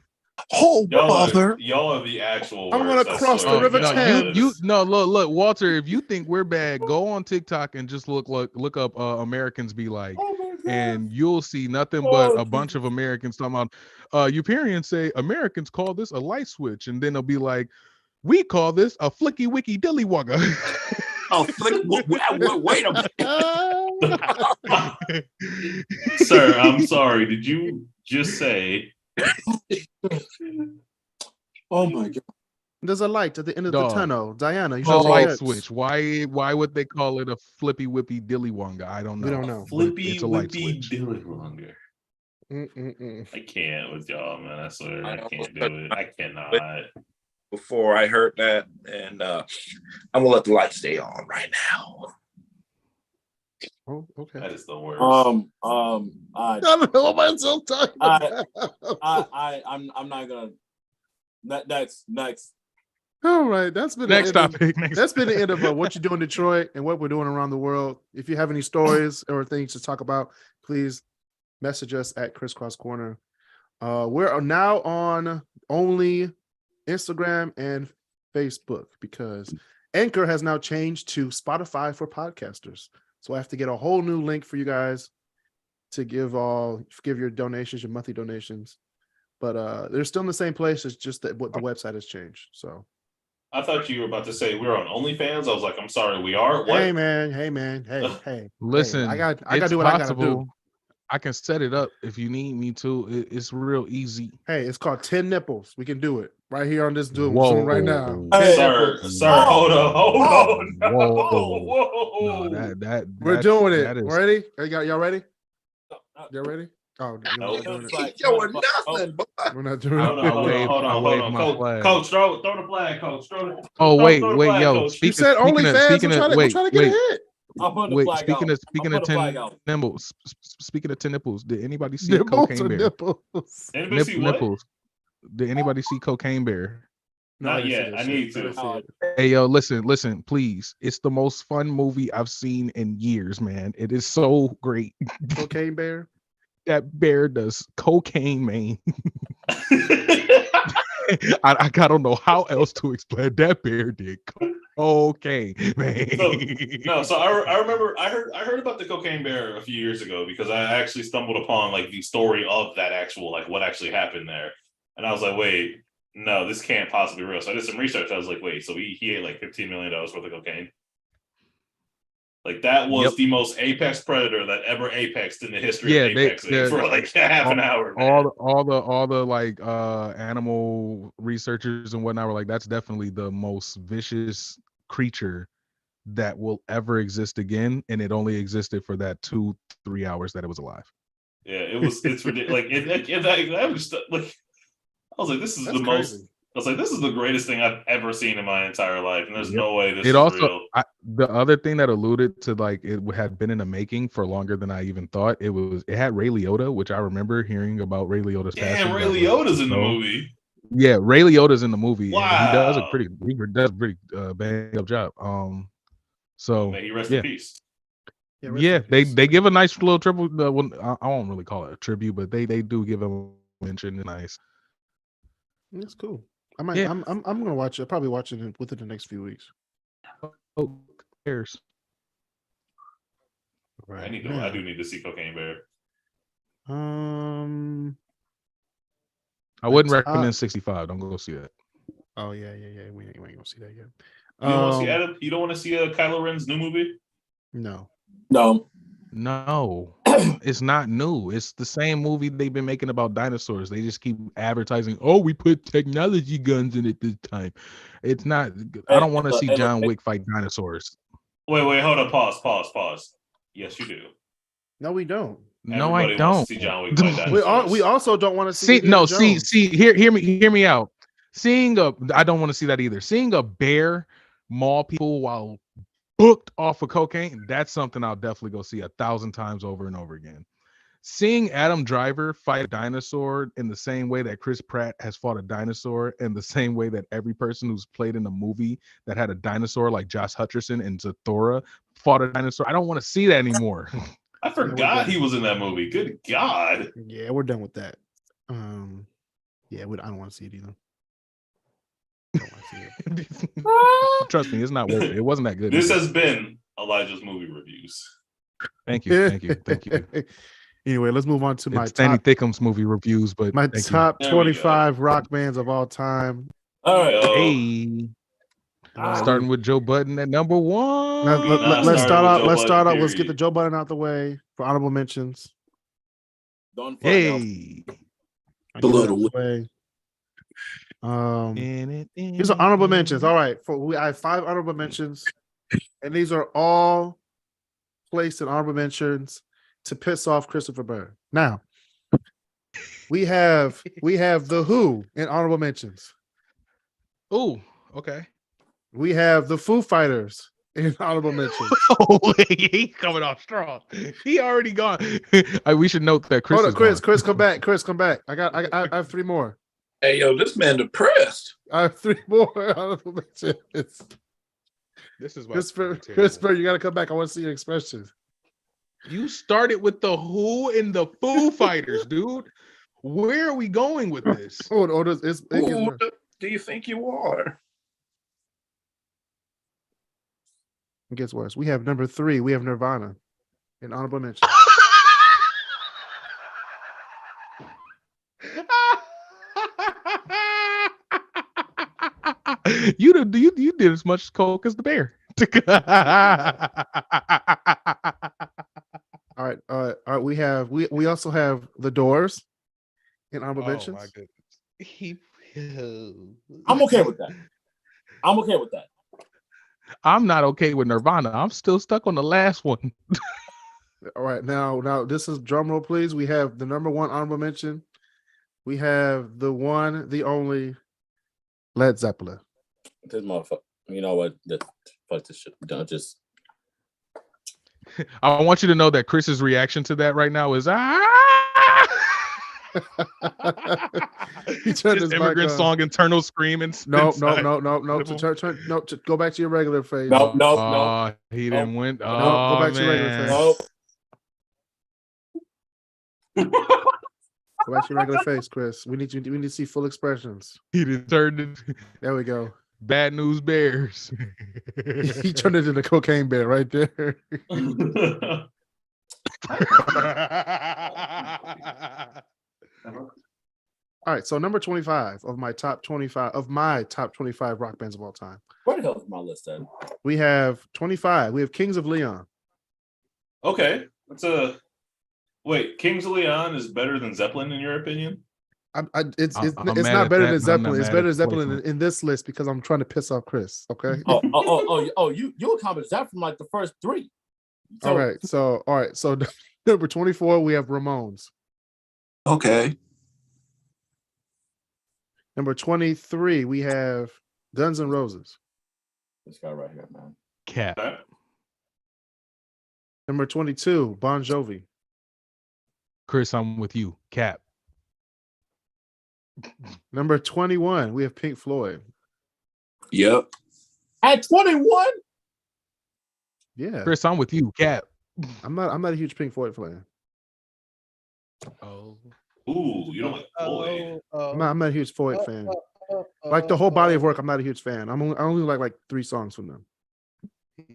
Oh, Y'all brother. y'all are the actual I'm worst. gonna I cross the swear. River Y'all Thames. is- Look, Walter. If you think we're bad, go on TikTok and just look up Americans be like, and you'll see nothing but a bunch of Americans talking about. Europeans say Americans call this a light switch, and then they'll be like, we call this a flicky wicky dillywugger. Oh, flick. Wait a minute. Sir, I'm sorry. Did you just say? Oh my god. There's a light at the end of Dog. the tunnel. Diana, you Call should light forget. switch. Why would they call it a flippy whippy dillywonga? I don't know. We don't know. But Flippy it's a light whippy switch. dilly longer. I can't with y'all, man. I swear I can't do it. I cannot. Before I heard that, and I'm gonna let the light stay on right now. Oh, okay. That is the worst. I don't know what myself talking about. I'm not gonna. Next. All right, that's been Next the end of- topic. That's been the end of what you do in Detroit and what we're doing around the world. If you have any stories or things to talk about, please message us at Crisscross Corner. We're now on only Instagram and Facebook because Anchor has now changed to Spotify for podcasters. So I have to get a whole new link for you guys to give your donations, your monthly donations. But they're still in the same place. It's just that what the website has changed. So I thought you were about to say we're on OnlyFans. I was like, I'm sorry, we are. What? hey man, hey. Listen, I got to it's do what I gotta possible. do. I can set it up if you need me to. It's real easy. Hey, it's called 10 nipples. We can do it right here on this Zoom Whoa. right now. Hey, Sir, Oh. hold on. No, Whoa. whoa. No, We're doing it. that is- Ready? Y'all ready? Y'all ready? Oh, you're Nope. not doing it. Like, Yo, nothing. Boy. We're not doing Hold it. on, hold on, hold I on, wave hold my on. flag. Coach, throw the flag, Coach. Throw the Oh throw the flag, yo, Coach. You said OnlyFans. We're trying to get a hit. I'll put the wait, flag speaking out. of speaking I'll of put the flag 10 out. nipples, speaking of 10 nipples, did anybody see Nipples or Cocaine Bear? nipples? Anybody see what? Nipples. Did anybody see Cocaine Bear? No, Not didn't see yet. this I shit. need to. didn't see it. Hey yo, listen, please. It's the most fun movie I've seen in years, man. It is so great. Cocaine Bear. That bear does cocaine, man. I don't know how else to explain. That bear did cocaine, man. So I remember I heard about the Cocaine Bear a few years ago because I actually stumbled upon like the story of that actual like what actually happened there, and I was like, wait, no, this can't possibly be real. So I did some research. I was like, wait, so he ate like $15 million worth of cocaine. Like that was the most apex predator that ever apexed in the history of apexing for like half an hour. Man. All the like animal researchers and whatnot were like, that's definitely the most vicious creature that will ever exist again, and it only existed for that 2-3 hours that it was alive. Yeah, it's ridiculous. Like I was just like, I was like, this is That's the crazy. most. I was like, this is the greatest thing I've ever seen in my entire life, and there's Yep. no way this It is also real. the other thing that alluded to like it had been in the making for longer than I even thought. It had Ray Liotta, which I remember hearing about Ray Liotta's passing. Damn, Ray that was Liotta's in the so- movie. Yeah, Ray Liotta's in the movie, and he does Wow. pretty bang up job. So May he rest yeah. in peace. rest Yeah, in they peace. give a nice little tribute. Well, I won't really call it a tribute, but they do give a mention. Nice. That's cool. I might. Yeah. I'm gonna watch it. I'll probably watch it within the next few weeks. Oh, cares. I do need to see Cocaine Bear. I wouldn't top- recommend 65. Don't go see that. Oh yeah. We ain't gonna see that yet. You don't want to see Adam? You don't want to see Kylo Ren's new movie? No. No, it's not new. It's the same movie they've been making about dinosaurs. They just keep advertising. Oh, we put technology guns in it this time. It's not. I don't want to see John Wick fight dinosaurs. Wait, hold up. Pause. Yes, you do. No, we don't. No, Everybody I don't. wants to see John Wick fight dinosaurs. We also don't want to see. Hear me out. I don't want to see that either. Seeing a bear maul people while booked off of cocaine, that's something I'll definitely go see 1,000 times over and over again. Seeing Adam Driver fight a dinosaur in the same way that Chris Pratt has fought a dinosaur, and the same way that every person who's played in a movie that had a dinosaur like Josh Hutcherson and Zathura fought a dinosaur, I don't want to see that anymore. I forgot he was in that movie. Good God. Yeah, we're done with that. I don't want to see it either. Trust me, it's not worth it. It wasn't that good. This has been Elijah's movie reviews. Thank you. Anyway, let's move on to my Stanley top Thickham's movie reviews, but my top 25 rock bands of all time. All right. Hey, starting with Joe Budden at number one. Let's start out. Let's get the Joe Budden out the way for honorable mentions. Hey, Here's our honorable mentions. All right, I have 5 honorable mentions, and these are all placed in honorable mentions to piss off Christopher Byrne. Now, we have the Who in honorable mentions. Oh, okay. We have the Foo Fighters in honorable mentions. Oh, he's coming off strong. He already gone. We should note that Chris. Hold on, Chris, come back. Chris, come back. I have 3 more. Hey, yo, this man depressed. I have 3 more honorable mentions. This is Christopher, you got to come back. I want to see your expressions. You started with the Who and the Foo Fighters, dude. Where are we going with this? Who do you think you are? It gets worse. We have number 3. We have Nirvana in honorable mention. You did as much coke as the bear. All right. We also have the Doors in honorable mentions. My goodness. I'm okay with that. I'm not okay with Nirvana. I'm still stuck on the last one. All right, now this is drum roll, please. We have the number 1 honorable mention. We have the one, the only Led Zeppelin. This motherfucker. You know what? Fuck this shit. Don't just. I want you to know that Chris's reaction to that right now is He turned his immigrant song, internal scream, and no. Go back to your regular face. No. He didn't win. Go back to your regular face. Go back to your regular face, Chris. We need to see full expressions. He didn't turn it. There we go. Bad News Bears. He turned it into Cocaine Bear right there. All right, so number 25 of my top 25 rock bands of all time. Where the hell is my list at? We have 25. We have Kings of Leon. Okay, wait. Kings of Leon is better than Zeppelin in your opinion? It's not better than Zeppelin. It's better than Zeppelin in this list because I'm trying to piss off Chris. Okay. You accomplished that from like the first 3. All right. So number 24, we have Ramones. Okay. Number 23, we have Guns N' Roses. This guy right here, man. Cap. Okay. Number 22, Bon Jovi. Chris, I'm with you. Cap. Number 21, we have Pink Floyd. Yep. At 21? Yeah. Chris, I'm with you. Cap. I'm not a huge Pink Floyd fan. Oh. Ooh, you don't like Floyd. I'm not a huge Floyd fan. Like the whole body of work, I'm not a huge fan. I only like 3 songs from them.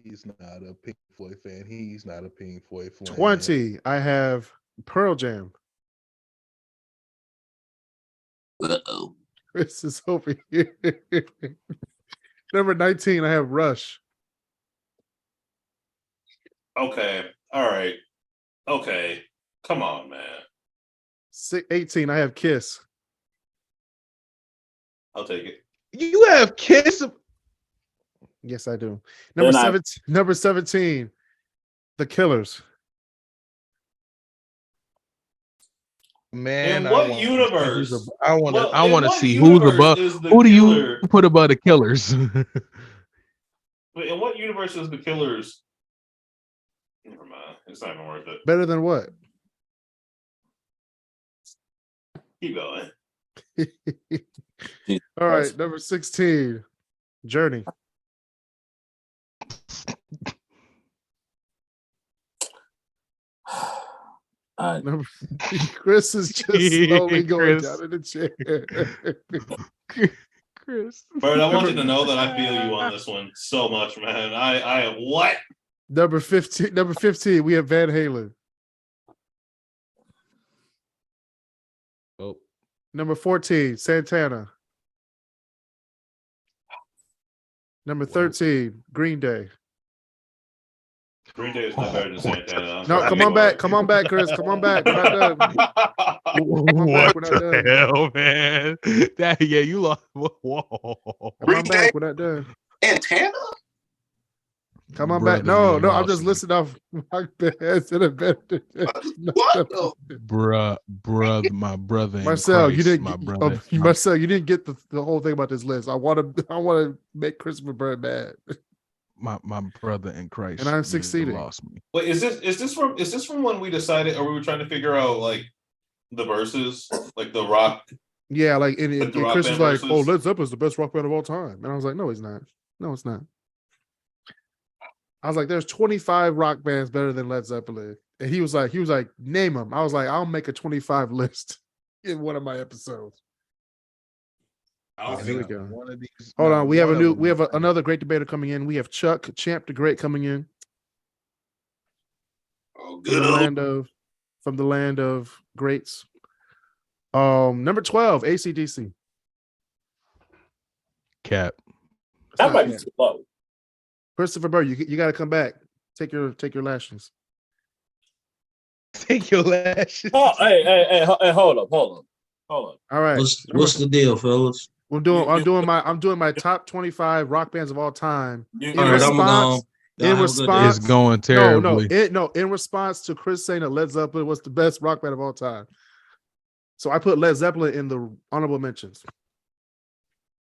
He's not a Pink Floyd fan. He's not a Pink Floyd fan. 20, I have Pearl Jam. Uh-oh. Chris is over here. Number 19, I have Rush. Okay. All right. Okay. Come on, man. 18, I have Kiss. I'll take it. You have Kiss. Yes, I do. Then I- Number 17, The Killers. Man, In what universe? I want to. Well, I in want to what see who's universe above. is The Who do you Killer- put above the Killers? Wait, in what universe is the Killers? Never mind. It's not even worth it. Better than what? Keep going. All right, number 16, Journey. Number Chris is just slowly going Chris. down in the chair. Chris. Bird, I want you to know that I feel you on this one so much, man. I am what? Number 15, we have Van Halen. Oh, Number 14, Santana. Number 13, Green Day. Green Day is not better than Santana. I'm No, sorry. come on back. Come on back, Chris. Come on back. We're not done. what We're not the hell, man? That you lost. Whoa. Come on back. We're not done. Santana? Come on Brother, back. No, you I'm lost just me. listing off rock bands that have been. What the? Bruh, my brother in Marcel, Christ, you didn't. my brother. Marcel, you didn't get the whole thing about this list. I want to make Christopher Bird mad. my brother in Christ. And I'm you succeeding. Lost me. Wait, is this from when we decided, or we were trying to figure out like the verses, like the rock? Yeah, like and Like the rock Chris band was like, versus- "Oh, Led Zeppelin's the best rock band of all time," and I was like, "No, he's not. No, it's not." I was like, "There's 25 rock bands better than Led Zeppelin," and he was like, "Name them." I was like, "I'll make a 25 list in one of my episodes." I'll Here we see. go. One of these. Hold no, on, we have one of them. another great debater coming in. We have Chuck Champ the Great coming in Oh, from good. the land of greats. Number 12, AC/DC. Cap. That might be too low. Christopher Bird, you got to come back. Take your lashings. Take your lashes. Oh, hey, hold up. All right, What's the deal, fellas? I'm doing my top 25 rock bands of all time. You- All right, I'm gonna in response, It's going terribly. in response to Chris saying that Led Zeppelin was the best rock band of all time. So I put Led Zeppelin in the honorable mentions.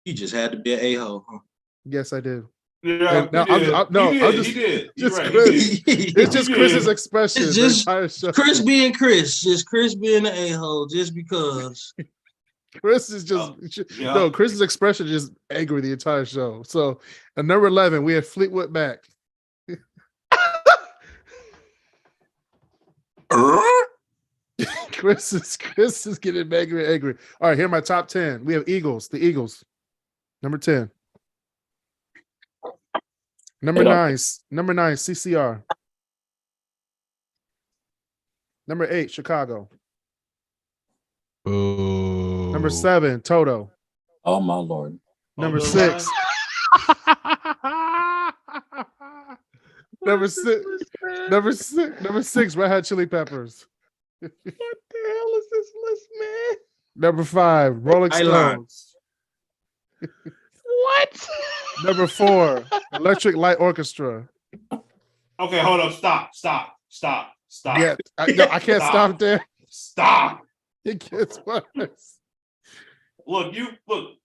You just had to be an a-hole. Huh? Yes, I did. Yeah, And now he did. he He did. You're just right. Chris. He did. It's just Yeah. Chris's expression. It's the just entire show. Chris being Chris, just Chris being an a-hole, just because. Chris is just Yeah. no. Chris's expression is just angry the entire show. So at number 11, we have Fleetwood Mac. Chris is getting angry. All right, here are my top 10. We have Eagles. The Eagles, number 10. Number 9, CCR. Number 8, Chicago. Boo. Number 7, Toto. Oh my lord. Number Oh, 6. Number 6, Red Hot Chili Peppers. What the hell is this list, man? Number 5, Rolling Highline. Stones. What? Number 4, Electric Light Orchestra. Okay, hold up. Stop. Yeah, I can't stop there. Stop. It gets worse. Look.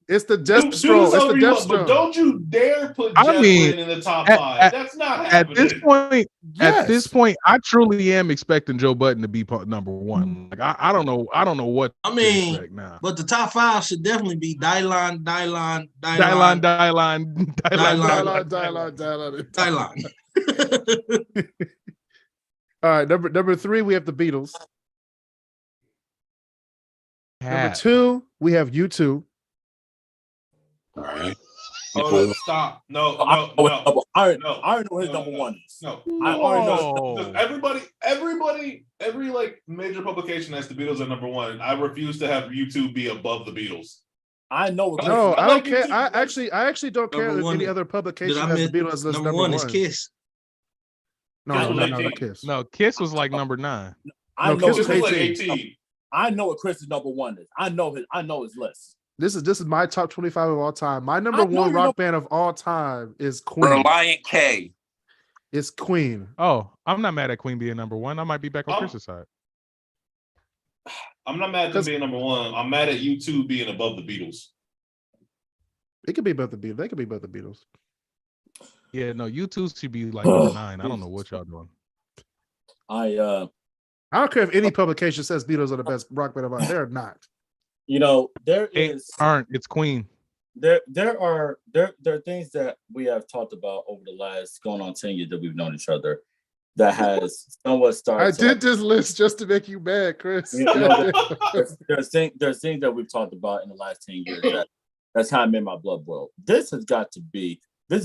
It's the Do death this stroll. It's the over you death want, but stroll. don't you dare put I Jeff mean, Lynne in the top at, 5. at, That's not at this happening. point, Yes. I truly am expecting Joe Budden to be number one. Like I don't know what I to mean, expect now. but the top 5 should definitely be Dylan. Dylan. All right, number 3, we have the Beatles. Number 2, we have U2. All right. Hold up, stop. No. I already know what his number one is. No. I already know. Because every like major publication has the Beatles at number 1. I refuse to have U2 be above the Beatles. I know what. No, I don't care. U2. I actually don't care Number if one- any other publication Did I has the miss Beatles as number number 1 1. is Kiss. No, Kiss was not 18. Kiss. No, Kiss was like number 9. I No, know Kiss This was was like 18. 18. I know what Chris's number 1 is. I know his list. This is my top 25 of all time. My number I know 1 your rock band of all time is Queen. Reliant K. It's Queen. Oh, I'm not mad at Queen being number 1. I might be back on Chris's side. I'm not mad at them being number 1. I'm mad at U2 being above the Beatles. It could be about the Beatles. They could be about the Beatles. Yeah, no, U2 should be like number 9. I don't know what y'all doing. I don't care if any publication says Beatles are the best rock band of all time. They're not. there They is aren't. It's Queen. there are things that we have talked about over the last going on 10 years that we've known each other that has somewhat started. I did this list just to make you mad, Chris. There's things that we've talked about in the last 10 years that's how I made my blood boil. This is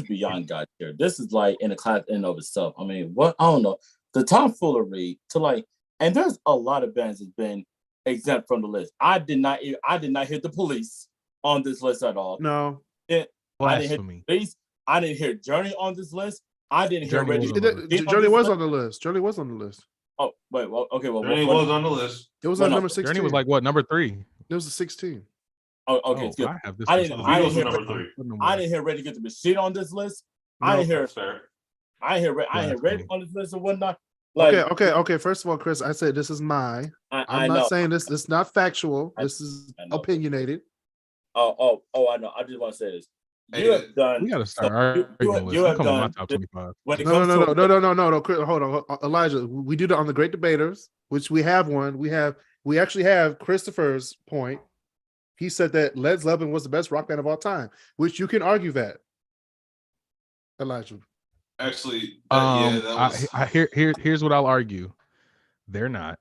beyond God tier. This is like in a class in and of itself. I mean, what I don't know. The tomfoolery to and there's a lot of bands that's been exempt from the list. I did not hear the Police on this list at all. No. I didn't hear Blasphemy. Police. I didn't hear Journey on this list. I didn't hear Journey Journey was on the list. Journey was on the list. Oh, wait. Well, okay. Well, Journey was on the list. It was Well, on no, number 16. Journey was like what, number 3? It was a 16. Oh, okay. It's good. I have this. I The didn't Beatles hear- were number 3. I didn't hear Ready to Get the Machine on this list. I No. didn't hear. That's fair. I hear Ready Blasphemy. on this list or whatnot. Okay. First of all, Chris, I said this is I'm I not know. saying this. It's not factual. This is I know. opinionated. Oh, I know. I just want to say this. Hey, You have done. We gotta start you arguing. have I'm coming with my done top this- 25. When it No, comes to no. Chris, hold on, Elijah. We do that on the Great Debaters, which we have one. We actually have Christopher's point. He said that Led Zeppelin was the best rock band of all time, which you can argue that. Elijah. Actually, that was. Here's what I'll argue. They're not.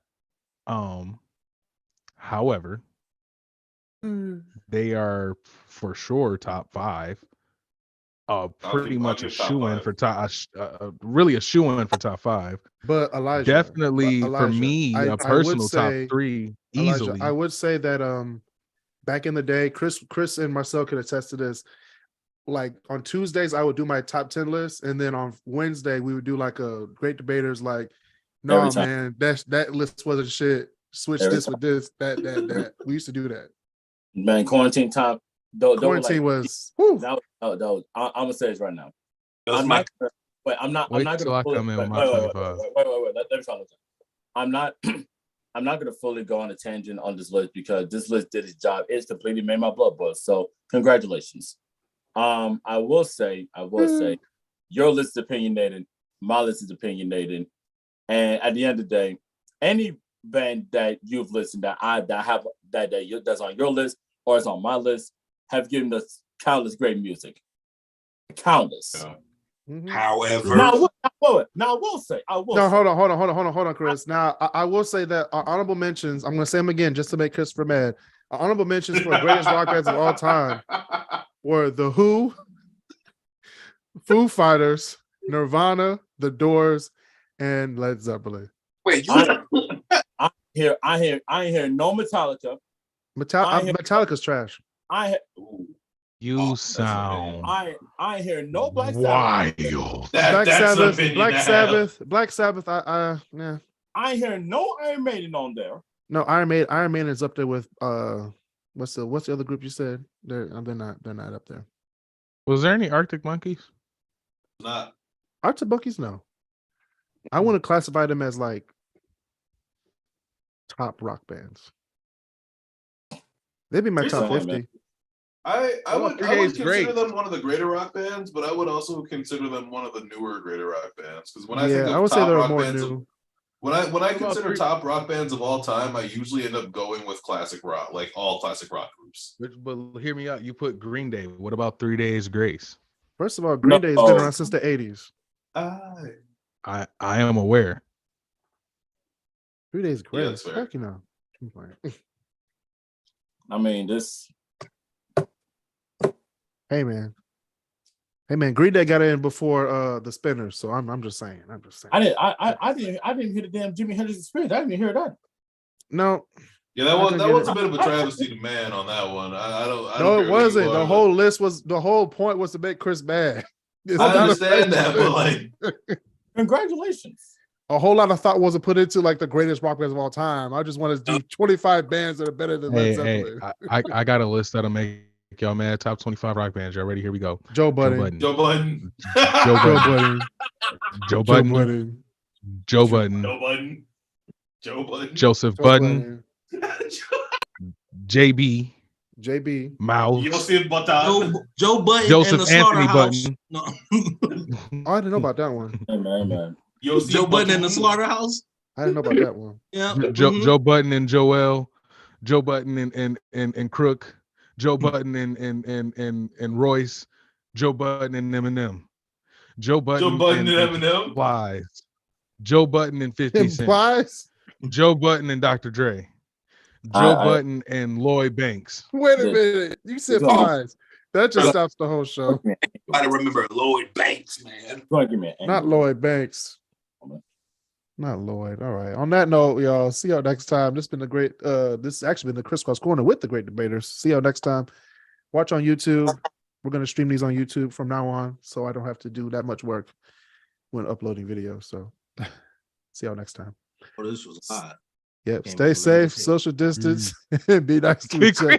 However, they are for sure top 5. Pretty I'll much a give top shoe in 5. for top. Really a shoe in for top 5. But Elijah, Definitely for Elijah, me, I a would personal say- top 3 Elijah, easily. I would say that back in the day, Chris and Marcel could attest to this. Like on Tuesdays, I would do my top 10 list, and then on Wednesday we would do like a Great Debaters. Like, no Every time. man, that list wasn't shit. Switch Every this with this, that. We used to do that. Man, quarantine time. Quarantine was. Whew. I'm gonna say this right now. That was I'm my not. Wait, I'm not. Wait I'm not till gonna I fully, come in wait, with my wait, 25. wait. Let me try this. I'm not. I'm not gonna fully go on a tangent on this list because this list did its job. It's completely made my blood boil. So congratulations. I will say, your list is opinionated. My list is opinionated. And at the end of the day, any band that you've listened that's on your list or is on my list have given us countless great music. Countless. Yeah. Mhm. However, Now I will say. No, hold on, Chris. Now, I will say that our honorable mentions, I'm going to say them again just to make Christopher mad. Our honorable mentions for greatest rock bands of all time were The Who, Foo Fighters, Nirvana, The Doors, and Led Zeppelin. wait, you I ain't hear no Metallica. Metallica's trash. You sound I ain't hear no Black Sabbath. wild. Black Sabbath. Yeah. I ain't hear no Iron Maiden on there. No, Iron Maiden is up there with what's the other group you said? They're not up there. Was there any Arctic Monkeys? Not. Arctic Monkeys, no. I want to classify them as like top rock bands. They'd be my It's top fine, 50. man. I Well, would Three I would Days consider Grace. them one of the greater rock bands, but I would also consider them one of the newer greater rock bands. Because when I think Yeah, I of would say top they're rock more bands, new. when I about consider three- top rock bands of all time, I usually end up going with classic rock, like all classic rock groups. But hear me out. You put Green Day. What about 3 Days Grace? First of all, Green Day has been around since the 80s. I am aware. 3 days Yeah, grace. that's fair. Heck, you know. I mean, this. Hey man, Green Day got in before the Spinners, so I'm just saying. I didn't hear the damn Jimi Hendrix Experience. I didn't even hear that. No, Yeah, that was a bit of a travesty to man on that one. I don't. no, I don't it care wasn't. who you The are, whole list was the whole point was to make Chris mad. It's I not understand that, but like Congratulations. a whole lot of thought wasn't put into like the greatest rock bands of all time. I just want to do 25 bands that are better than Led Hey, Zeppelin. I got a list that'll make y'all mad. Top 25 rock bands. Y'all ready? Here we go. Joe Budden, Joe Budden, Joe Budden. Joe Joe Budden. Budden, Joe Budden. Joe Budden, Joe Budden, Joseph Joe Budden. Budden, JB. JB, Mouse. Yosef Button. Joe Button Joseph and the Anthony Slaughterhouse. Button. No. Oh, I didn't know about that one. Hey, man. Yosef Joe Button and the Button. Slaughterhouse. I didn't know about that one. Yeah. Joe Button and Joel. Joe Button and Crook. Joe Button and Royce. Joe Button and Eminem. Joe Button, and Eminem. Plies. Joe Button and 50 Cent. Implies? Joe Button and Dr. Dre. Joe Button and Lloyd Banks. Wait a minute. You said Plies. That just stops the whole show. Gotta remember Lloyd Banks, man. Not Lloyd Banks. Not Lloyd. All right. On that note, y'all, see y'all next time. This has been a great this has actually been the Crisscross Corner with the great debaters. See y'all next time. Watch on YouTube. We're gonna stream these on YouTube from now on, so I don't have to do that much work when uploading videos. So see y'all next time. Oh, this was hot. Yep. Can't Stay believe safe, it. social distance, and be nice to each other.